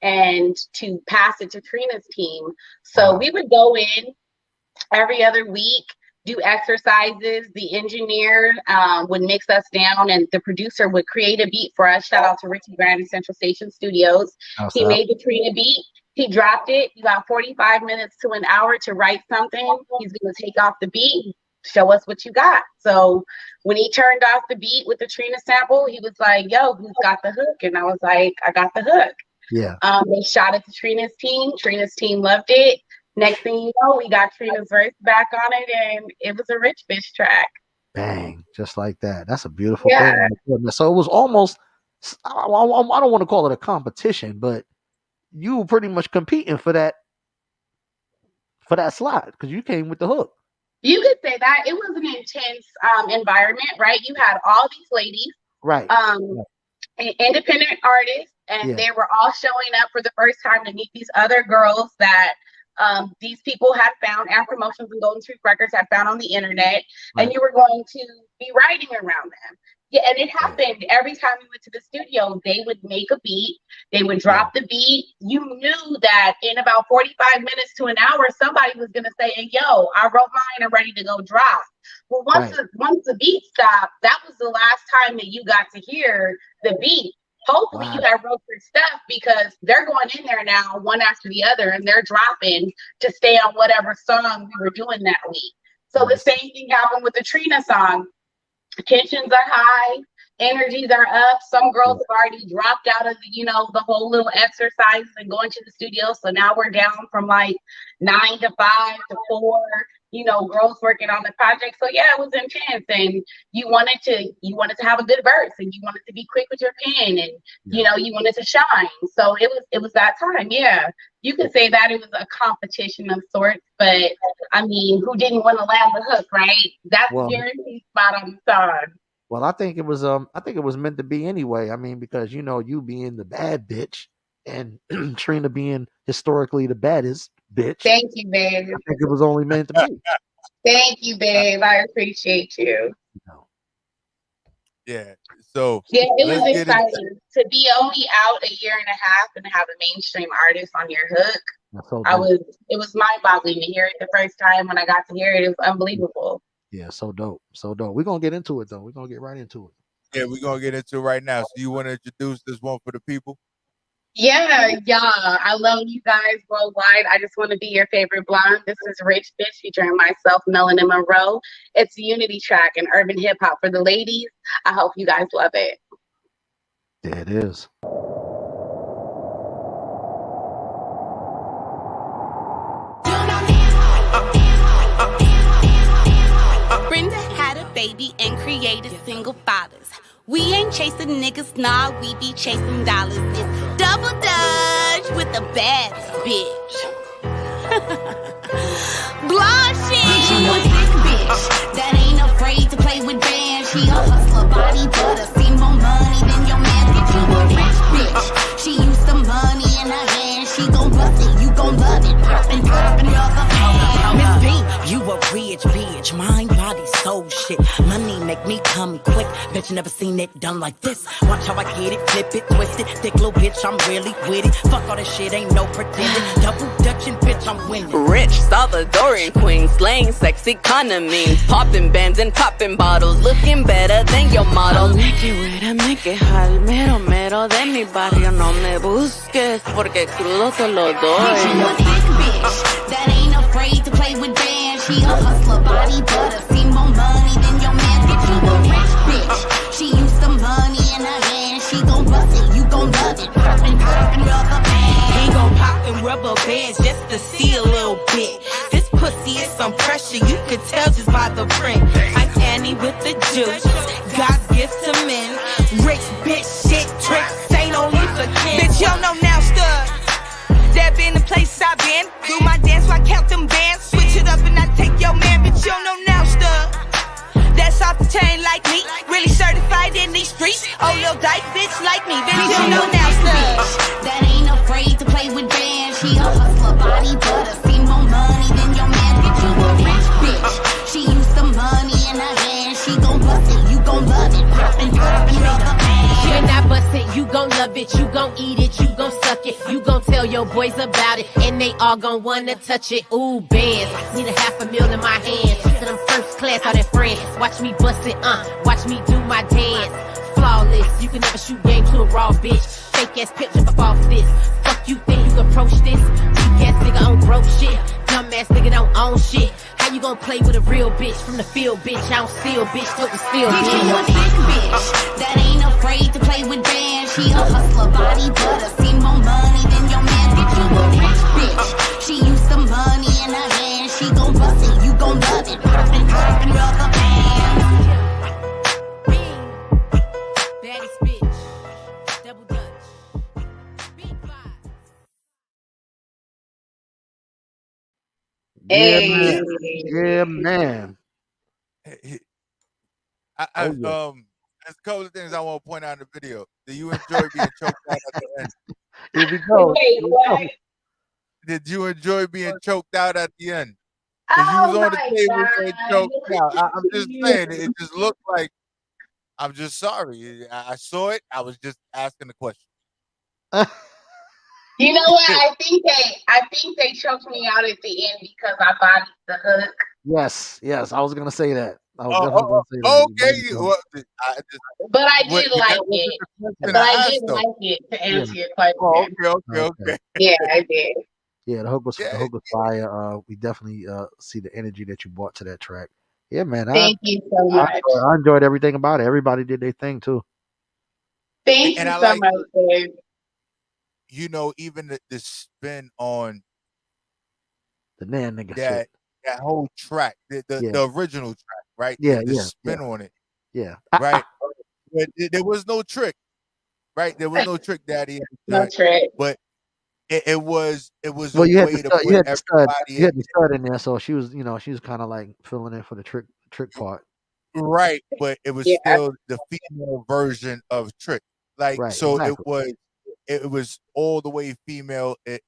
and to pass it to Trina's team. So we would go in every other week, do exercises. The engineer would mix us down, and the producer would create a beat for us. Shout out to Richie Brand and Central Station Studios. He made the Trina beat. He dropped it. You got 45 minutes to an hour to write something. He's going to take off the beat, show us what you got. So when he turned off the beat with the Trina sample, he was like, yo, who's got the hook? And I was like, I got the hook. Yeah. They shot it to Trina's team. Trina's team loved it. Next thing you know, we got Trina's verse back on it, and it was a Rich Bitch track. Bang, just like that. That's a beautiful thing. So it was almost, I don't want to call it a competition, but you were pretty much competing for that slot because you came with the hook. You could say that. It was an intense environment, right? You had all these ladies, right? Independent artists, and they were all showing up for the first time to meet these other girls that these people had found, and promotions and Golden Street Records had found on the internet, and you were going to be writing around them. Yeah, and it happened every time we went to the studio. They would make a beat, they would drop the beat. You knew that in about 45 minutes to an hour, somebody was gonna say, hey, yo, I wrote mine, I'm ready to go drop. Well, once the beat stopped, that was the last time that you got to hear the beat. Hopefully you have wrote your stuff, because they're going in there now one after the other, and they're dropping to stay on whatever song we were doing that week. So the same thing happened with the Trina song. Tensions are high, energies are up. Some girls have already dropped out of the whole little exercises and going to the studio. So now we're down from like 9 to 5 to 4. Girls working on the project. So yeah, it was intense, and you wanted to have a good verse, and you wanted to be quick with your pen, and you wanted to shine. So it was that time. Yeah, you could say that it was a competition of sorts, but I mean, who didn't want to land the hook, right? That's the guaranteed spot on the song. Well, I think it was meant to be anyway. I mean, because you being the bad bitch and Trina being historically the baddest bitch. Thank you, babe. I think it was only meant to be. Thank you, babe. I appreciate you. Yeah. So yeah, it was exciting to be only out a year and a half and have a mainstream artist on your hook. It was mind-boggling to hear it the first time. When I got to hear it, it was unbelievable. Yeah, so dope. We're gonna get into it though. We're gonna get right into it. Yeah, we're gonna get into it right now. So you want to introduce this one for the people? Yeah. I love you guys worldwide. I just want to be your favorite blonde. This is Rich Bitch featuring myself, Melanin Monroe. It's a Unity track and urban hip hop for the ladies. I hope you guys love it. There it is. Brenda had a baby and created single fathers. We ain't chasing niggas, nah, we be chasing dollars. It's double dutch with the baddest bitch. Blonde shit. She a big bitch that ain't afraid to play with bands. She a hustler body, but I see more money than your man. Get you a rich bitch. She used the money in her hand. She gon' bust it, you gon' love it. Poppin', rubber band. Miss B, you a rich bitch, mind, body, soul shit. it. Money make me come quick. Bet you never seen it done like this. Watch how I get it, flip it, twist it. Thick little bitch, I'm really with it. Fuck all this shit, ain't no pretending. Double dutching, bitch, I'm winning. Rich Salvadorian queen, slaying sex economy. Popping bands and popping bottles, looking better than your model. Make it weird, make it hot, mero mero de mi barrio. No me busques, porque crudo te lo doy. She a thick bitch that ain't afraid to play with bands. She a hustler, body butter, see more money than your man. Bitch, you a rich bitch. She used some money in her hand. She gon' bust it, you gon' love it. Poppin', rubber bands. He gon' pop in rubber bands just to see a little bit. This pussy is some pressure, you could tell just by the print. I'm Annie with the juice, God's gift to men. Rich bitch, shit, tricks, ain't only for kids. Bitch, you don't know now, stud. That been the place I've been. Do my dance while I count them bands. Switch it up and I take your man, bitch, you don't know now, stud. That's off the chain like me, really certified in these streets. Oh, little dyke bitch like me, bitch, you don't know now, stud. That ain't afraid to play with bands. She a hustler, body butter, see more money than your man. Bitch, you a rich bitch. She used some money in her hand. She gon' bust it, you gon' love it. Poppin', rubber bands. When I bust it, you gon' love it, you gon' eat it, you gon' suck it, you gon' tell your boys about it, and they all gon' wanna touch it. Ooh, bands, need $500,000 in my hand. Said I'm first class, all that friends. Watch me bust it, watch me do my dance. Flawless, you can never shoot game to a raw bitch. Fake ass pimp jump off this. Fuck you think you can approach this? Weak ass nigga on broke shit. Dumb ass nigga don't own shit. How you gon' play with a real bitch from the field, bitch? I don't steal, bitch, took the steal, Bitch, bitch. you a thick bitch that ain't afraid to play with bands. She a hustler, body butter, see more money than your man. Bitch, you a rich bitch. She used some money in her hand. She gon' bust it, you gon' love it. Poppin', rubber bands. Baddest bitch, double dutch. Big vibes. Yeah, Hey. man. Yeah, man. I Oh, yeah. There's a couple of things I want to point out in the video. Do you enjoy being choked out at the end? Here we go. Wait, Here we go. what? Did you enjoy being choked out at the end? Because you was Oh on the my table being choked out. I'm God. just saying, it just looked like. I'm just sorry. I saw it. I was just asking the question. You know what? I think they choked me out at the end because I bodied the hook. Yes, I was gonna say that. I was Oh, definitely gonna say that. okay. Well, I just, But I what, did that like wasn't it. the question But I I asked, did though. like it to Yeah. answer your question. Oh, okay. Okay. Yeah, I did. Yeah, the hook was Yeah. fire. We definitely see the energy that you brought to that track. Yeah, man. Thank you so much. I enjoyed everything about it. Everybody did their thing too. Thank And you I so like, much, babe. Even the spin on The nan nigga shit. that whole track, the Yeah. original track, right? Yeah, The yeah, spin on it, Yeah. right? But there was no trick, right? There was no trick, Daddy, in the No joint, trick. but it was Well, a you had way to the stud. put You had the stud. everybody You had in, the stud in there, so she was, she was kind of like filling in for the trick part. right? But it was Yeah. still the female version of trick, like Right. so. Exactly. It was all the way female. It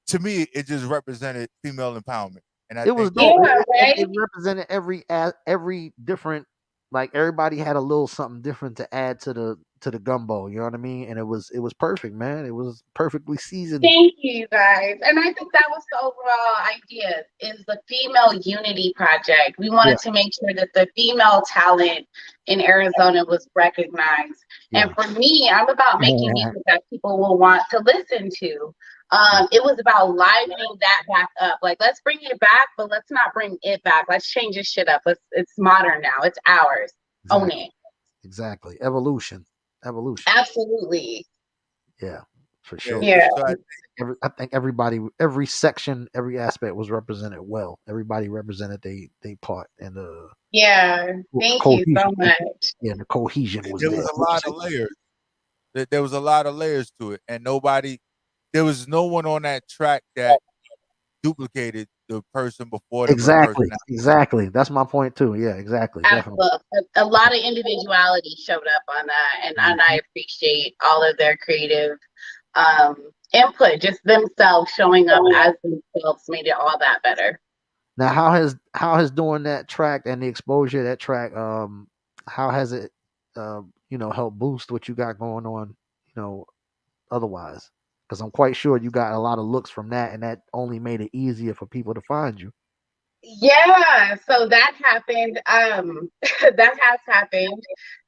to me, it just represented female empowerment, and I It was think dope. Yeah, right? It represented every different. Like everybody had a little something different to add to the gumbo. You know what I mean? And it was perfect, man. It was perfectly seasoned. Thank you, guys. And I think that was the overall idea is the female unity project. We wanted to make sure that the female talent in Arizona was recognized. And for me, I'm about making music that people will want to listen to. It was about livening that back up. Like, let's bring it back, but let's not bring it back. Let's change this shit up. It's modern now. It's ours. Own it. Exactly. Evolution. Absolutely. Yeah, for sure. Yeah. So I think everybody, every section, every aspect was represented well. Everybody represented they part, and the Yeah. Thank you so much. Yeah, the cohesion was there there. was a lot of layers. There was a lot of layers to it, and there was no one on that track that duplicated the person before them. Exactly. That's my point too. Yeah, exactly. Definitely. A lot of individuality showed up on that, and I appreciate all of their creative input. Just themselves showing up as themselves made it all that better. Now, how has doing that track and the exposure of that track, how has it, helped boost what you got going on, otherwise? Because I'm quite sure you got a lot of looks from that, and that only made it easier for people to find you. Yeah, so that happened. That has happened.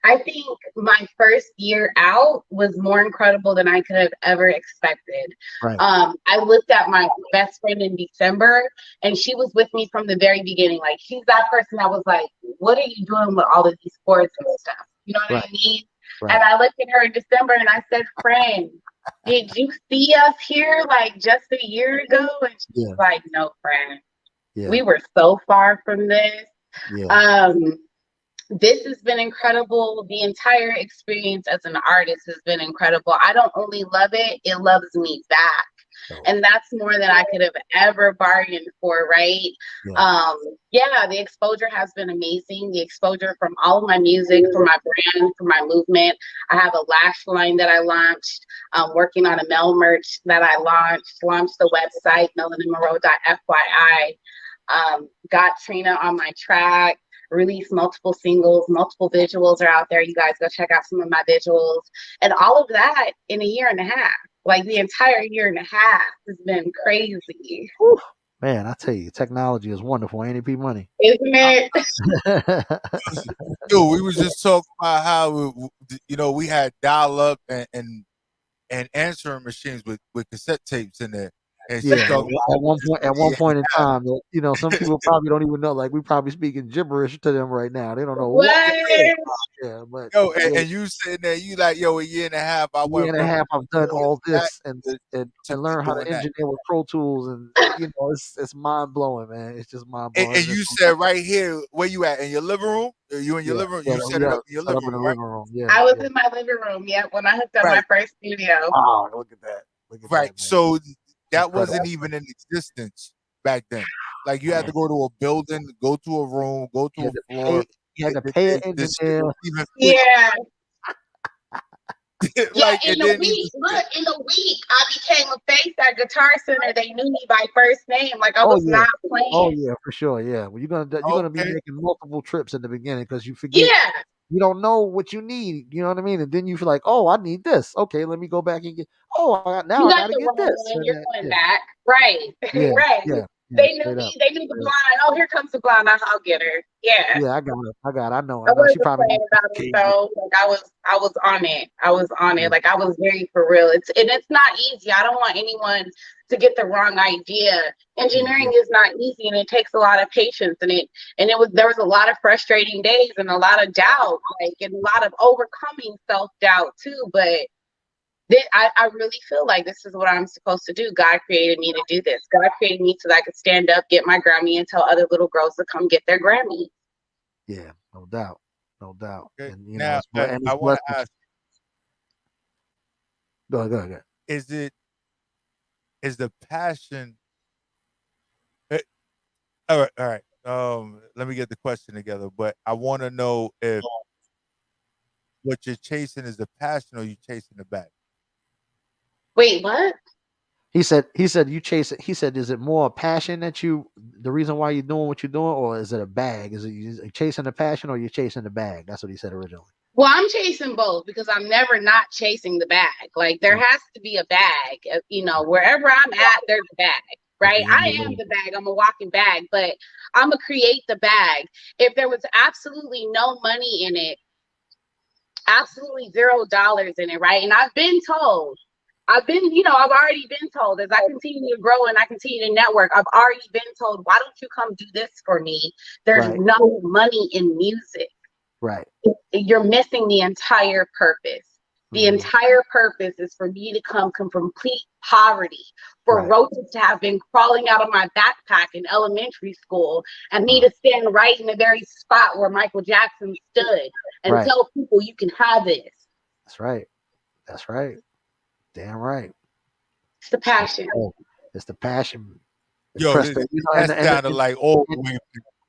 I think my first year out was more incredible than I could have ever expected. Right. I looked at my best friend in December, and she was with me from the very beginning. Like, she's that person that was like, "What are you doing with all of these sports and stuff?" You know what I Right. mean? Right. And I looked at her in December, and I said, "Friend, did you see us here like just a year ago?" And she's Yeah. like, "No, friend. Yeah. We were so far from this." Yeah. This has been incredible. The entire experience as an artist has been incredible. I don't only love it, it loves me back. So, And that's more than I could have ever bargained for, right? yeah. Yeah, the exposure has been amazing. The exposure from all of my music, from my brand, from my movement. I have a lash line that I launched. I'm working on a Mel merch that I launched the website, melaninmonroe.fyi. Got Trina on my track, released multiple singles, multiple visuals are out there. You guys go check out some of my visuals. And all of that in a year and a half. Like, the entire year and a half has been crazy. Whew. Man, I tell you, technology is wonderful, ain't it, P Money? Isn't it? Dude, we was just talking about how we had dial up and answering machines with cassette tapes in there. And she Yeah, talking about at one point in time, some people probably don't even know. Like, we probably speaking gibberish to them right now. They don't know what we're saying. Yeah, but yo, yeah, and you sitting there, you like, yo, a year and a half, I a year went and a from half, I've done doing all that this and to learn how to doing that. engineer with Pro Tools, and it's mind blowing, man. It's just mind And, blowing. and you said right here, where you at? In your living room? You in your living room? You set it up in your set living up in the room, right? living room. Yeah, I was in my living room, when I hooked up my Right. first studio. Oh, look at that. Look at Right. that, man. So that Incredible. wasn't even in existence back then. Like, you had to go to a building, go to a room, go to a floor. You had to pay an This shit engineer. was even Yeah. like, in it a didn't week, even look, in a week, I became a face at Guitar Center. They knew me by first name. Like, I was yeah. not playing. Oh yeah, for sure. Yeah. Well, you're gonna be Okay. making multiple trips in the beginning because you forget. Yeah. You don't know what you need. You know what I mean? And then you feel like, oh, I need this. Okay, let me go back and get. Oh, now You I got got to the get wrong this. one, And you're that, going yeah. back. Right. Yeah. Right. Yeah. They knew Straight me. up. They knew the blind. Oh, here comes the blind. I'll get her. Yeah. Yeah, I got it. I know. I She wasn't probably playing got about it cables. though. Like, I was on it. I was on Yeah. it. Like, I was very for real. It's not easy. I don't want anyone to get the wrong idea. Engineering is not easy, and it takes a lot of patience. And there was a lot of frustrating days and a lot of doubt, like, and a lot of overcoming self-doubt too. But I really feel like this is what I'm supposed to do. God created me to do this. God created me so that I could stand up, get my Grammy, and tell other little girls to come get their Grammy. Yeah, no doubt. No doubt. Okay. And Now, it's I want to blessed. ask, Go ahead. is the passion all right. Let me get the question together. But I want to know if what you're chasing is the passion or you chasing the bag. Wait, what? He said you chase it. He said, is it more a passion that the reason why you're doing what you're doing, or is it a bag? Is it you chasing the passion or you're chasing the bag? That's what he said originally. Well, I'm chasing both because I'm never not chasing the bag. Like, there has to be a bag. Wherever I'm at, there's a bag, right? I am the bag. I'm a walking bag, but I'm going to create the bag. If there was absolutely no money in it, absolutely $0 in it, right? And I've already been told, as I continue to grow and I continue to network, I've already been told, why don't you come do this for me? There's no money in music. Right. You're missing the entire purpose. The entire purpose is for me to come from complete poverty, for roaches to have been crawling out of my backpack in elementary school, and me to stand right in the very spot where Michael Jackson stood and tell people you can have this. That's right. That's right. Damn right. It's the passion. It's the passion. Yo, that sounded like all the way.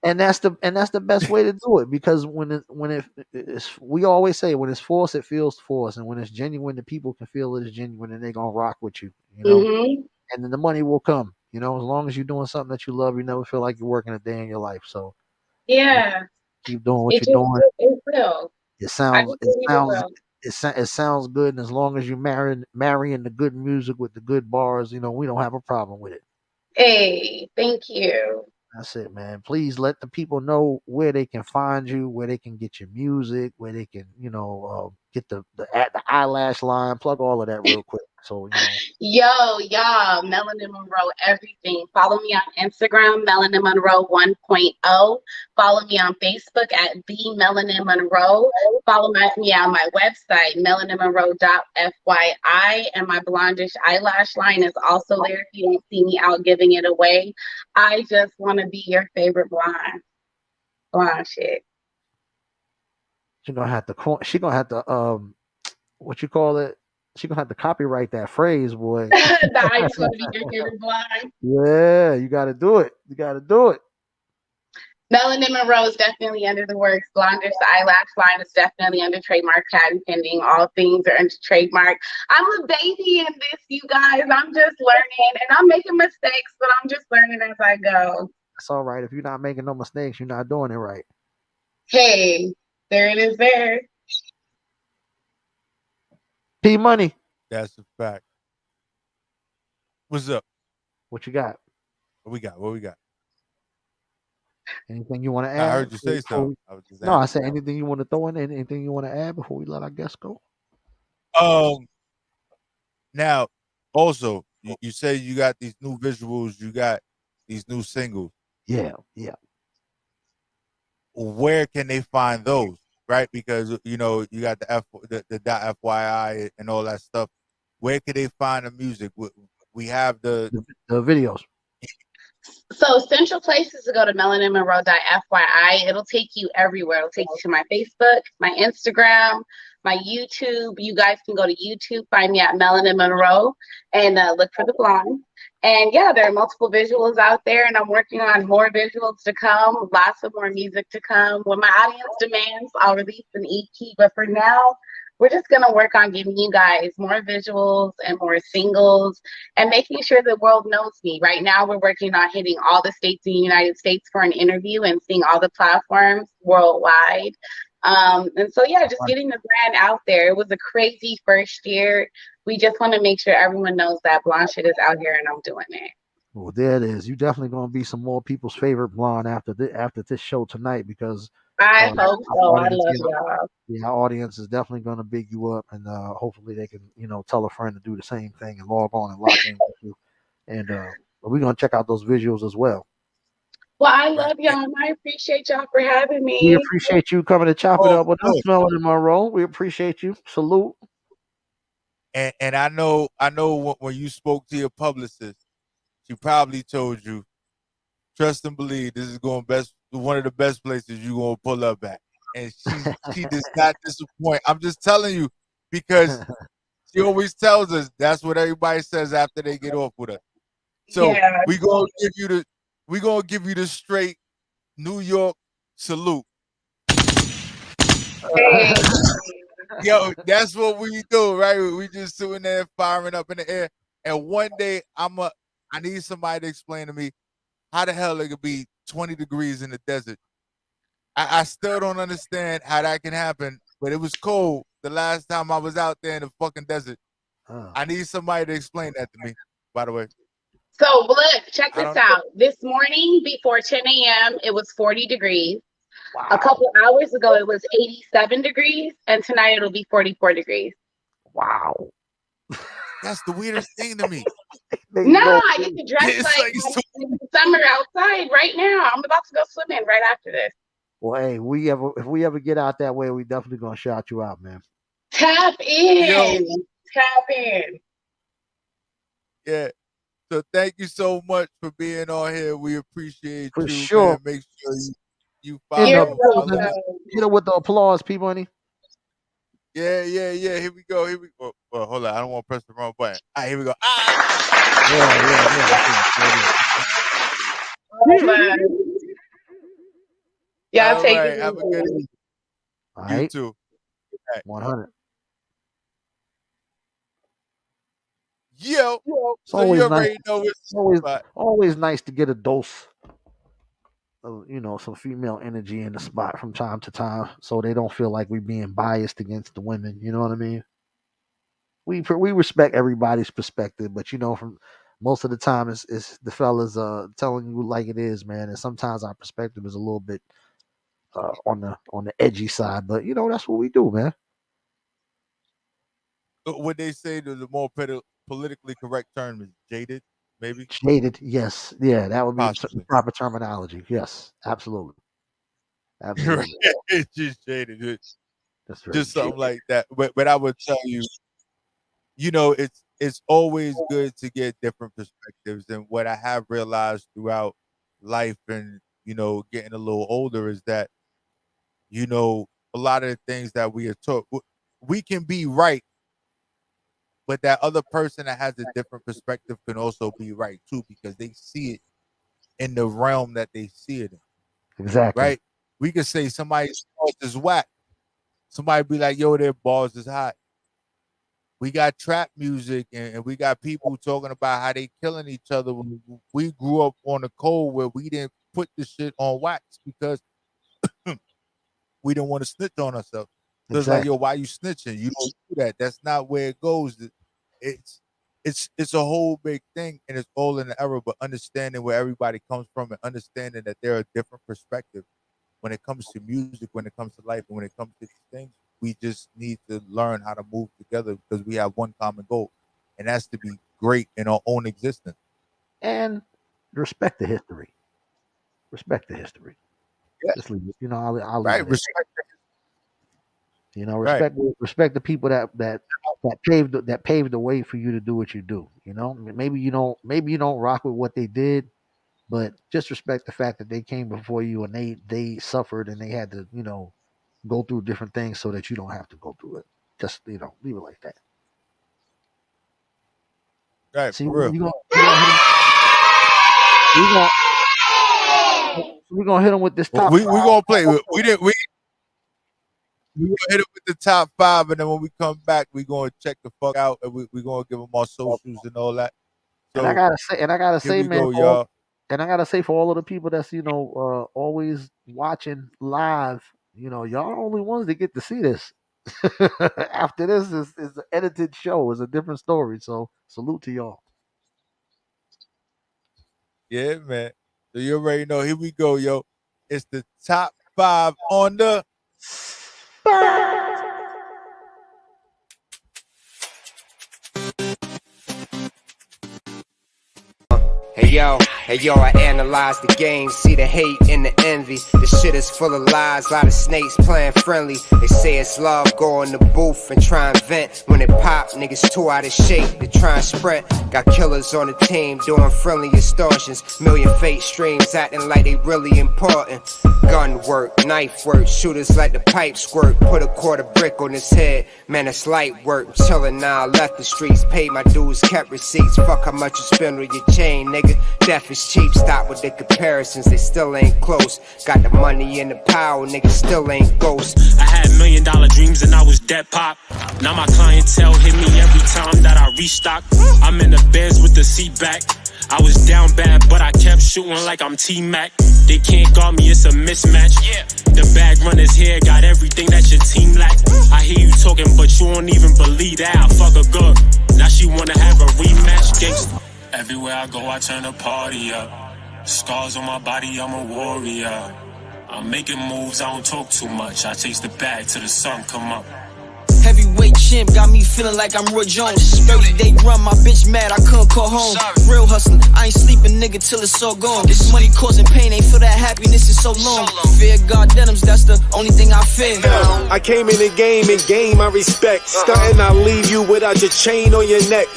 And that's the best way to do it, because we always say, when it's forced, it feels forced, and when it's genuine, the people can feel it is genuine, and they're gonna rock with you, And then the money will come. You know, as long as you're doing something that you love, you never feel like you're working a day in your life. So Yeah, keep doing what it you're just doing. it will. It I sounds just it believe it sounds will. it sounds good, and as long as you're marrying the good music with the good bars, you know, we don't have a problem with it. Hey, thank you. That's it, man. Please let the people know where they can find you, where they can get your music, where they can, you know, get the eyelash line. Plug all of that real quick. So you know, Yo, y'all, Melanin Monroe, everything. Follow me on Instagram, Melanin Monroe 1.0. Follow me on Facebook at the Melanin Monroe. Follow me on my website, melaninmonroe.fyi. And my blondish eyelash line is also there if you don't see me out giving it away. I just want to be your favorite blonde shit. she gonna have to what you call it? She gonna have to copyright that phrase, boy. That I just want to be your favorite blonde. Yeah, you got to do it. You got to do it. Melanin Monroe is definitely under the works. Blondish, the eyelash line is definitely under trademark, patent pending. All things are under trademark. I'm a baby in this, you guys. I'm just learning and I'm making mistakes, but I'm just learning as I go. That's all right. If you're not making no mistakes, you're not doing it right. Hey, there it is there. P Money, That's a fact. What's up? what you got? What we got? What we got? Anything you want to I add? heard you say so. I was just No, I asking. said anything you want to throw in, anything you want to add before we let our guests go. Now, also, you say you got these new visuals, you got these new singles. Yeah, yeah. Where can they find those? Right, because you know you got the dot FYI and all that stuff. Where can they find the music? We have the The videos. So central places to go to melaninmonroe.fyi. It'll take you everywhere. It'll take you to my Facebook, my Instagram, my YouTube. You guys can go to YouTube, find me at Melanin Monroe, and look for the blonde. And yeah, there are multiple visuals out there, and I'm working on more visuals to come, lots of more music to come. When my audience demands, I'll release an EP. But for now, we're just going to work on giving you guys more visuals and more singles and making sure the world knows me. Right now, we're working on hitting all the states in the United States for an interview and seeing all the platforms worldwide. And so, yeah, just getting the brand out there. It was a crazy first year. We just want to make sure everyone knows that blonde shit is out here and I'm doing it. Well, there it is. You definitely gonna be some more people's favorite blonde after this show tonight because I hope so. I audience, love y'all. our audience is definitely gonna big you up, and hopefully they can tell a friend to do the same thing and log on and lock in with you. And but we're gonna check out those visuals as well. Well, I love y'all and I appreciate y'all for having We me. appreciate you coming to chop it up with us, Melanin Monroe. We appreciate you. Salute. And I know when you spoke to your publicist, she probably told you, trust and believe this is one of the best places you're gonna pull up at. And she does not disappoint. I'm just telling you, because she always tells us that's what everybody says after they get off with us. So Yeah. we're gonna give you the straight New York salute. Hey. Yo, that's what we do, right? We just sitting there firing up in the air. And one day I need somebody to explain to me how the hell it could be 20 degrees in the desert. I still don't understand how that can happen, but it was cold the last time I was out there in the fucking desert. I need somebody to explain that to me, by the way. So look, check this out. This morning before 10 a.m., it was 40 degrees. Wow. A couple hours ago, it was 87 degrees, and tonight it'll be 44 degrees. Wow. That's the weirdest thing to me. No, I get to dress like summer outside right now. I'm about to go swimming right after this. Well, hey, if we ever get out that way, we definitely gonna shout you out, man. Tap in. Tap in. Yeah. So thank you so much for being on here. We appreciate for you. Sure. Man. Make sure you follow. Hit her with the applause, P Money. Yeah. Here we go. Well, hold on. I don't want to press the wrong button. All right, here we go. Yeah, all take right. it Have a good evening. All right. You too. Right. 100. Yo. It's So always you nice. already know it's Always nice to get a dose of, some female energy in the spot from time to time, so they don't feel like we're being biased against the women. You know what I mean? We respect everybody's perspective, but from most of the time it's the fellas telling you like it is, man. And sometimes our perspective is a little bit on the edgy side, but that's what we do, man. what they say the more politically correct term is jaded, maybe. Jaded, yes, yeah, that would be the Possibly. proper terminology. Yes, absolutely. Absolutely. It's just jaded. That's right. Just something like that. But I would tell you, it's always good to get different perspectives. And what I have realized throughout life and getting a little older is that a lot of the things that we are taught, we can be right, but that other person that has a different perspective can also be right too, because they see it in the realm that they see it in. Exactly. Right? We could say somebody's balls is whack. Somebody be like, yo, their balls is hot. We got trap music and we got people talking about how they killing each other. We grew up on the code where we didn't put the shit on wax because we didn't want to snitch on ourselves. So it's like, yo, why you snitching? You don't do that. That's not where it goes. It's a whole big thing, and it's all in the error. But understanding where everybody comes from and understanding that there are different perspectives when it comes to music, when it comes to life, and when it comes to these things, we just need to learn how to move together because we have one common goal, and that's to be great in our own existence. And respect the history. Respect the history. Yeah. Just leave it. I'll right. Respect. Respect the people that paved the way for you to do what you do. Maybe you don't rock with what they did, but just respect the fact that they came before you and they suffered and they had to go through different things so that you don't have to go through it. Just leave it like that. Right. See, for real. We're gonna hit them with this top. We're gonna play. We gonna hit it with the top 5, and then when we come back, we're gonna check the fuck out, and we're gonna give them our socials and all that. So, and I gotta say, man, y'all. And I gotta say, for all of the people that's always watching live, y'all are the only ones that get to see this. After this is an edited show. It's a different story. So salute to y'all. Yeah, man. So you already know. Here we go, yo. It's the top 5 on the. Hey yo, I analyze the game, see the hate and the envy. The shit is full of lies, lot of snakes playing friendly. They say it's love, go in the booth and try and vent. When it pop, niggas too out of shape, they try and sprint. Got killers on the team doing friendly extortions. Million fake streams acting like they really important. Gun work, knife work, shooters let the pipe squirt. Put a quarter brick on his head, man it's light work. I'm chillin' now, left the streets, paid my dues, kept receipts. Fuck how much you spend on your chain, nigga. Death is cheap, stop with the comparisons, they still ain't close. Got the money and the power, niggas still ain't ghosts. I had $1 million dreams and I was dead pop. Now my clientele hit me every time that I restock. I'm in the Benz with the seat back. I was down bad, but I kept shooting like I'm T-Mac. They can't guard me, it's a mismatch. The bag runners here got everything that your team lack. I hear you talking, but you don't even believe that. I fuck her good. Now she wanna have a rematch, gangsta. Everywhere I go, I turn the party up. Scars on my body, I'm a warrior. I'm making moves, I don't talk too much. I chase the bag till the sun come up. Heavyweight champ got me feeling like I'm Roy Jones. 30-day run, my bitch mad, I couldn't call home. Real hustling, I ain't sleeping, nigga, till it's all gone. This money causing pain, ain't feel that happiness in so long. Fear God denims, that's the only thing I fear. I came in the game and game I respect. Starting, I leave you without your chain on your neck.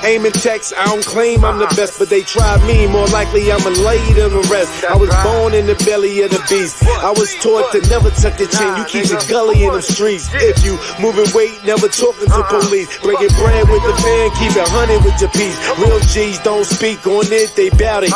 Aiming text, I don't claim I'm the best, but they try me. More likely I'm a lay than the rest. I was born in the belly of the beast. I was taught to never tuck the chin. You keep the gully in the streets. If you move moving weight, never talking to police. Breaking bread with the fan, keep it 100 with your piece. Real G's don't speak on it, they bout it.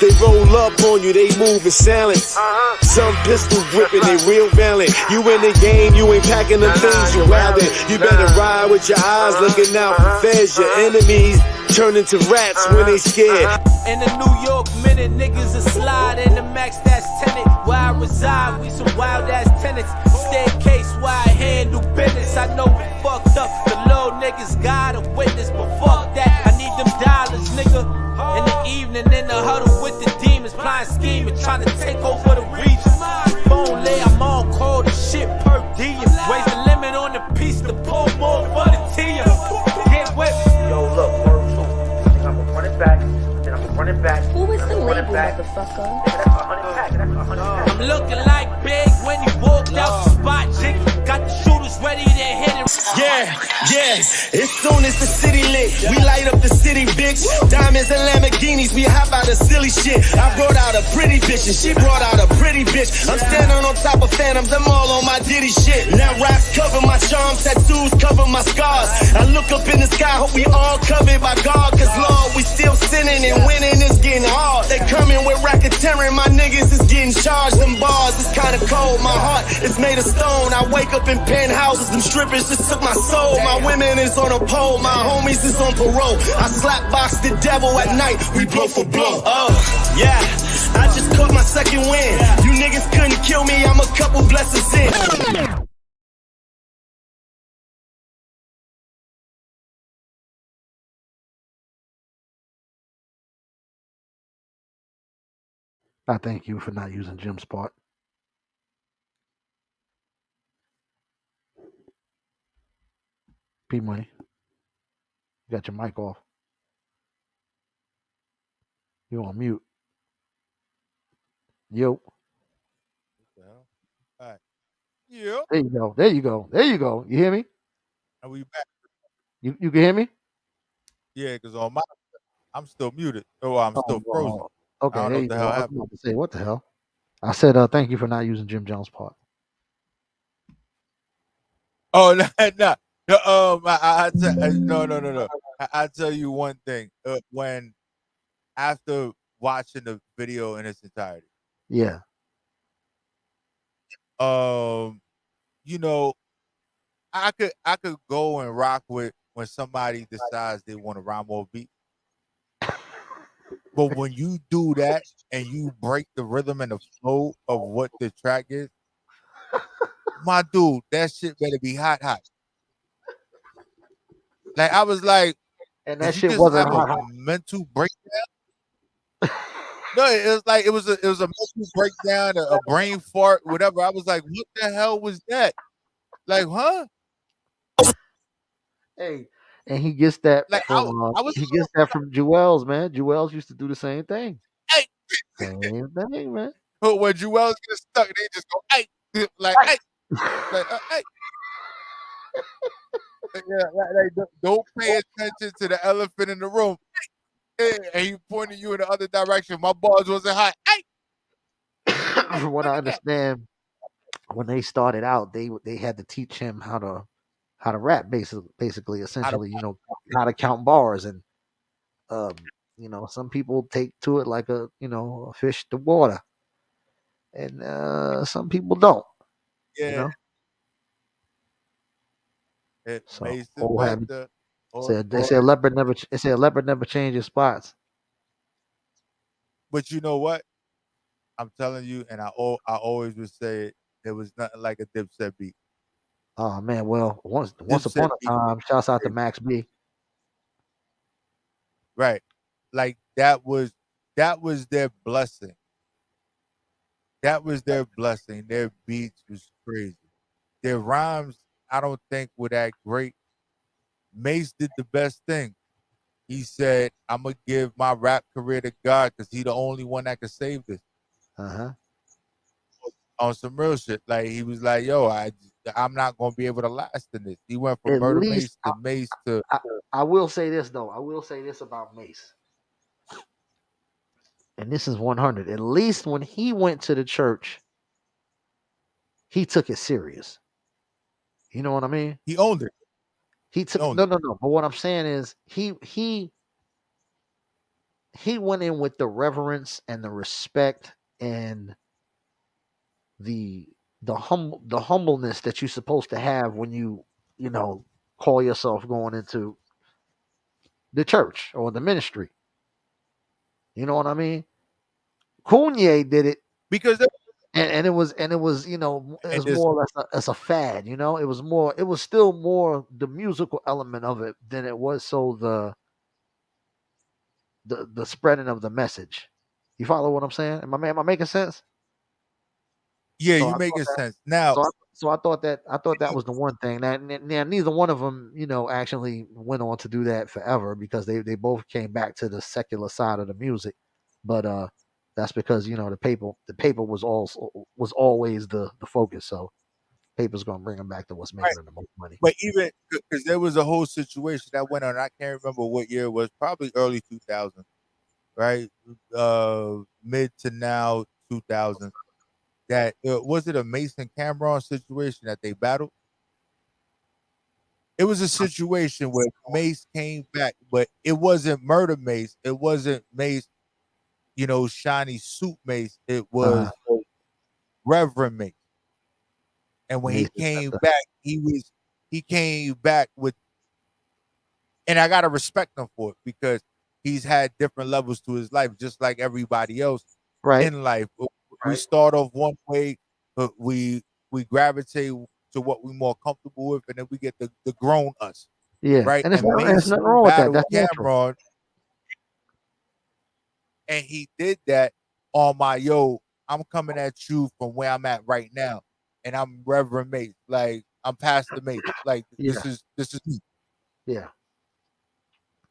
They roll up on you, they move in silence. Some pistol gripping, they real valiant. You in the game, you ain't packing them things, you wildin'. You better ride with your eyes looking out for feds. Your enemies turn into rats when they scared. In the New York minute, niggas a slide in the max, that's tenant. Where I reside, we some wild ass tenants. Staircase where I handle business. I know we fucked up, the little niggas got a witness, but fuck that. I need them dollars, nigga. In the evening, in the huddle with the demons, plotting scheming, trying to take over the region. Phone lay, I'm on call, the shit per diem. Raise the limit on the piece to pull more for the team. Get with me. Yo, look, I'm gonna run it back, then I'm gonna run it back. Who is the label, motherfucker? I'm looking like big when he walked out the spot, jiggy. Got the shooters ready to hit him. Yeah, as soon as the city lit, we light up the city, bitch. Diamonds and Lamborghinis, we hop out of silly shit. I brought out a pretty bitch and she brought out a pretty bitch. I'm standing on top of phantoms, I'm all on my Diddy shit. Now raps cover my charms, tattoos cover my scars. I look up in the sky, hope we all covered by God. Cause Lord, we still sinning and winning is getting hard. They coming with racketeering, my niggas is getting charged. Them bars, it's kinda cold, my heart is made of stone. I wake up in penthouses, them strippers just took my soul. My women is on a pole, my homies is on parole. I slap box the devil at night, we blow for blow. Oh, yeah, I just caught my second win. You niggas couldn't kill me, I'm a couple blessings in. I thank you for not using Jim's part. P Money. You got your mic off. You on mute. Yo. All right. Yeah. There you go. There you go. There you go. You hear me? Are we back? You can hear me? Yeah, because on my, I'm still muted. Oh, I'm still frozen. Okay, I don't know there what you the go. hell I was happened. about to say, what the hell? I said, thank you for not using Jim Jones' part. Oh, no. No. I tell you one thing. When after watching the video in its entirety, Yeah. you know, I could go and rock with when somebody decides they want to rhyme or beat. But when you do that and you break the rhythm and the flow of what the track is, my dude, that shit better be hot. Like I was like, and did that you shit just wasn't have a hot. mental breakdown? No, it was like it was a mental breakdown, a brain fart, whatever. I was like, what the hell was that? Like, huh? Hey, and he gets that Like from he gets that from Jewels, man. Jewels used to do the same thing. Hey. Same thing, man. But when Jewels get stuck, they just go, hey, like, hey, like, hey. Yeah, like, don't pay attention to the elephant in the room. Hey, and he pointed you in the other direction. My balls wasn't hot. Hey. From what I understand, when they started out, they had to teach him how to rap, basically, essentially, how to count bars, and some people take to it like a fish to water, and some people don't. Yeah. It So makes it old habit. better. They say a leopard never changes spots. But you know what? I'm telling you, and I always would say it. There was nothing like a Dipset beat. Oh man, well once upon a time, shouts out to Max B. Right, like that was their blessing. That was their blessing. Their beats was crazy. Their rhymes, I don't think were that great. Mace did the best thing. He said, "I'm gonna give my rap career to God because He the only one that can save this." On some real shit, like he was like, "Yo, I'm not gonna be able to last in this." He went from At Murder least Mace to. I will say this though. I will say this about Mace, and this is 100. At least when he went to the church, he took it serious. You know what I mean? He owned it. He took owned no, it. no, no. But what I'm saying is he went in with the reverence and the respect and the the humbleness that you're supposed to have when you know call yourself going into the church or the ministry. You know what I mean? Kanye did it, Because and it was you know it and was this more or less as a fad. You know, it was still more the musical element of it than it was so the spreading of the message. You follow what I'm saying? Am I making sense? yeah, So you I making thought that. sense. Now So I thought that was the one thing that now neither one of them you know actually went on to do that forever because they both came back to the secular side of the music, but that's because you know the paper was always the focus. So paper's gonna bring them back to what's right. making them the most money. But even because there was a whole situation that went on, I can't remember what year it was, probably early 2000s, right? Mid to now 2000s. That was it a Mason Cameron situation that they battled? It was a situation where Mace came back, but it wasn't Murder Mace. It wasn't Mace, shiny suit Mace. It Uh, was Reverend Mace. And when he Mason came Center. back, he came back with, and I gotta respect him for it because he's had different levels to his life, just like everybody else Right, in life. We right, start off one way, but we gravitate to what we're more comfortable with, and then we get the grown us, yeah, right? and And there's Mace nothing wrong with that. battled That's natural. Cameron, and he did that on my I'm coming at you from where I'm at right now, and I'm Reverend Mace, like I'm Pastor Mace, like Yeah, this is me, yeah.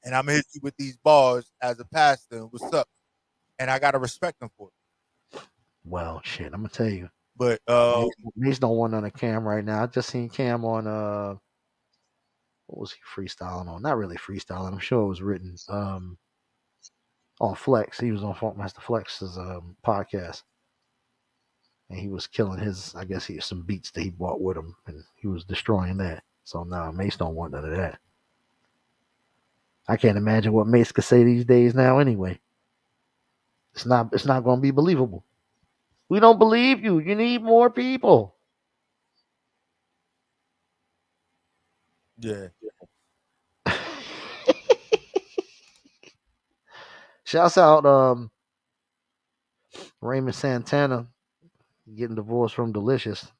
and I'm gonna hit you with these bars as a pastor. And what's up? And I gotta respect him for it. Well, shit, I'm gonna tell you, But Mace don't want none of Cam right now. I just seen Cam on what was he freestyling on? Not really freestyling. I'm sure it was written. On Flex. He was on Funkmaster Flex's podcast, and he was killing his. I guess he some beats that he brought with him, and he was destroying that. So now Mace don't want none of that. I can't imagine what Mace could say these days now. Anyway, it's not. It's not going to be believable. We don't believe you. You need more people. yeah, Shouts out Raymond Santana getting divorced from Delicious.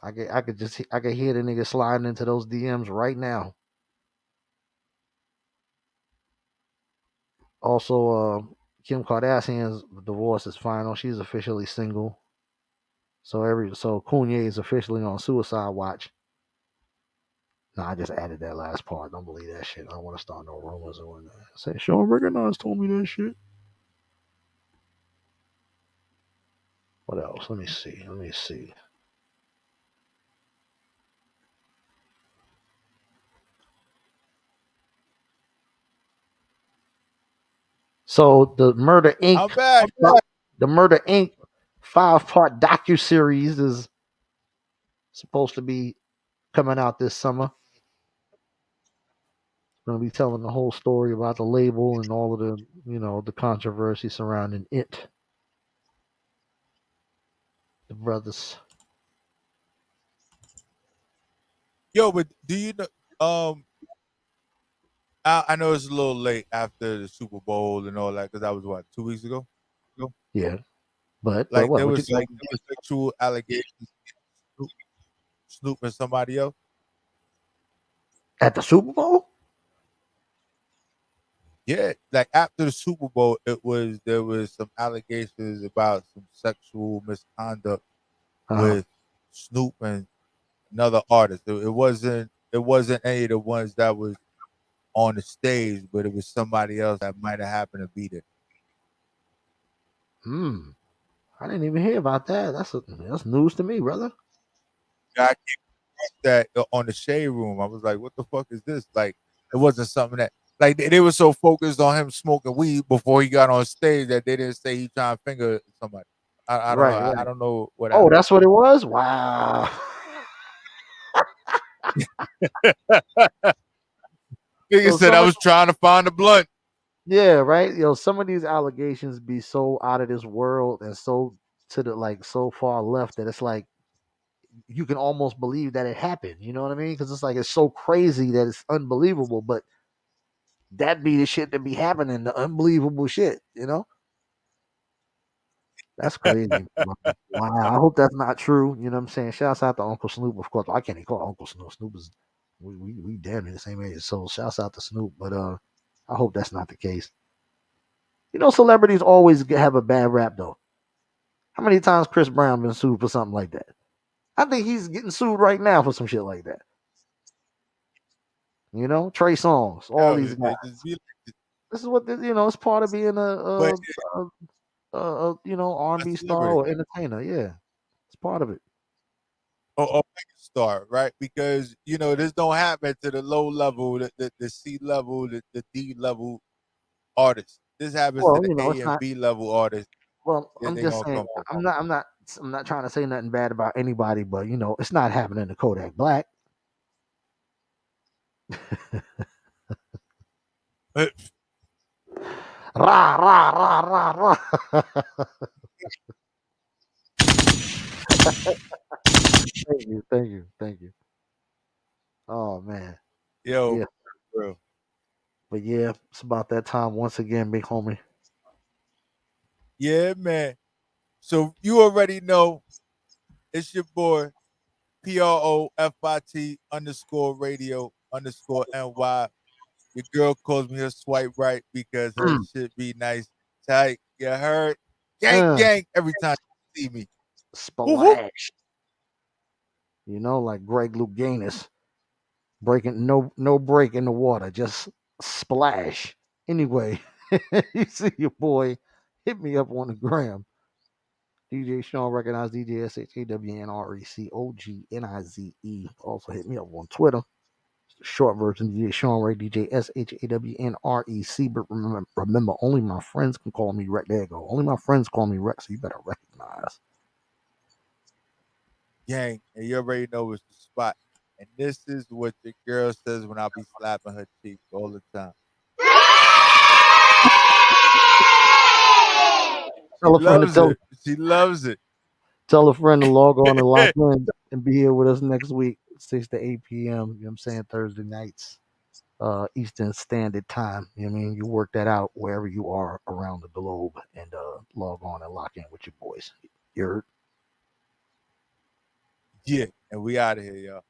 I could hear the nigga sliding into those DMs right now. Also, Kim Kardashian's divorce is final. She's officially single. So Kanye is officially on suicide watch. No, I just added that last part. Don't believe that shit. I don't want to start no rumors or whatnot. Say Shawn Recognize told me that shit. What else? Let me see. Let me see. So the Murder Inc. I'm back. The Murder Inc. 5-part docu series is supposed to be coming out this summer. Going to be telling the whole story about the label and all of the controversy surrounding it. The brothers. Yo, but do you know? I know it's a little late after the Super Bowl and all that because that was what 2 weeks ago. Yeah, but Like what? there What you was like sexual allegations, Snoop and somebody else. at the Super Bowl? Yeah, like after the Super Bowl, there was some allegations about some sexual misconduct Uh-huh. with Snoop and another artist. It wasn't any of the ones that was on the stage, but it was somebody else that might have happened to be there. I didn't even hear about that. That's news to me, brother. I came across that on the shade room. I was like, "What the fuck is this?" Like, it wasn't something that like they were so focused on him smoking weed before he got on stage that they didn't say he trying to finger somebody. I don't know. Right, I right. don't know what Oh, happened. that's what it was? Wow. Nigga So said I some of, was trying to find a blunt. yeah, right. Some of these allegations be so out of this world and so to the like so far left that it's like you can almost believe that it happened. You know what I mean? Because it's like it's so crazy that it's unbelievable. But that be the shit that be happening, the unbelievable shit. That's crazy. Wow. I hope that's not true. You know what I'm saying? Shouts out to Uncle Snoop. Of course, I can't even call Uncle Snoop. Snoop is we damn near the same age. So shouts out to Snoop. But I hope that's not the case. Celebrities always have a bad rap though. How many times Chris Brown been sued for something like that? I think he's getting sued right now for some shit like that. Trey Songz, all Yo, these guys. it just be like, This is what it's part of being but a R&B star celebrity or entertainer. Yeah, it's part of it. or mega star, right? Because this don't happen to the low level, the C level, the D level artists. This happens to Well, the A it's and not. B level artists. Well, Then I'm they just gonna saying. come for. I'm not trying to say nothing bad about anybody, but it's not happening to Kodak Black. Rah rah rah rah rah. Thank you. Oh man, Yo, yeah, bro. but yeah, it's about that time once again, big homie. Yeah, man. So you already know it's your boy PROFIT _radio_NY. Your girl calls me her swipe right because her shit be nice, tight. You heard? Gang, gang every time you see me. Woo, woo. Splash. Like Greg Louganis breaking no break in the water, just splash. Anyway, you see your boy, hit me up on the gram. DJ Shawn, recognize DJ SHAWNRECOGNIZE. Also hit me up on Twitter. It's the short version, DJ Shawn Ray, DJ SHAWNREC. But remember, only my friends can call me Rec. There you go. Only my friends call me Rec, so you better recognize. Gang, and you already know it's the spot. And this is what your girl says when I be slapping her cheek all the time. She Tell a friend to loves it. She loves it. tell a friend to log on and lock in and be here with us next week, 6 to 8 p.m. You know what I'm saying? Thursday nights, Eastern Standard Time. You know what I mean? You work that out wherever you are around the globe and log on and lock in with your boys. You heard? Yeah, and we out of here, y'all.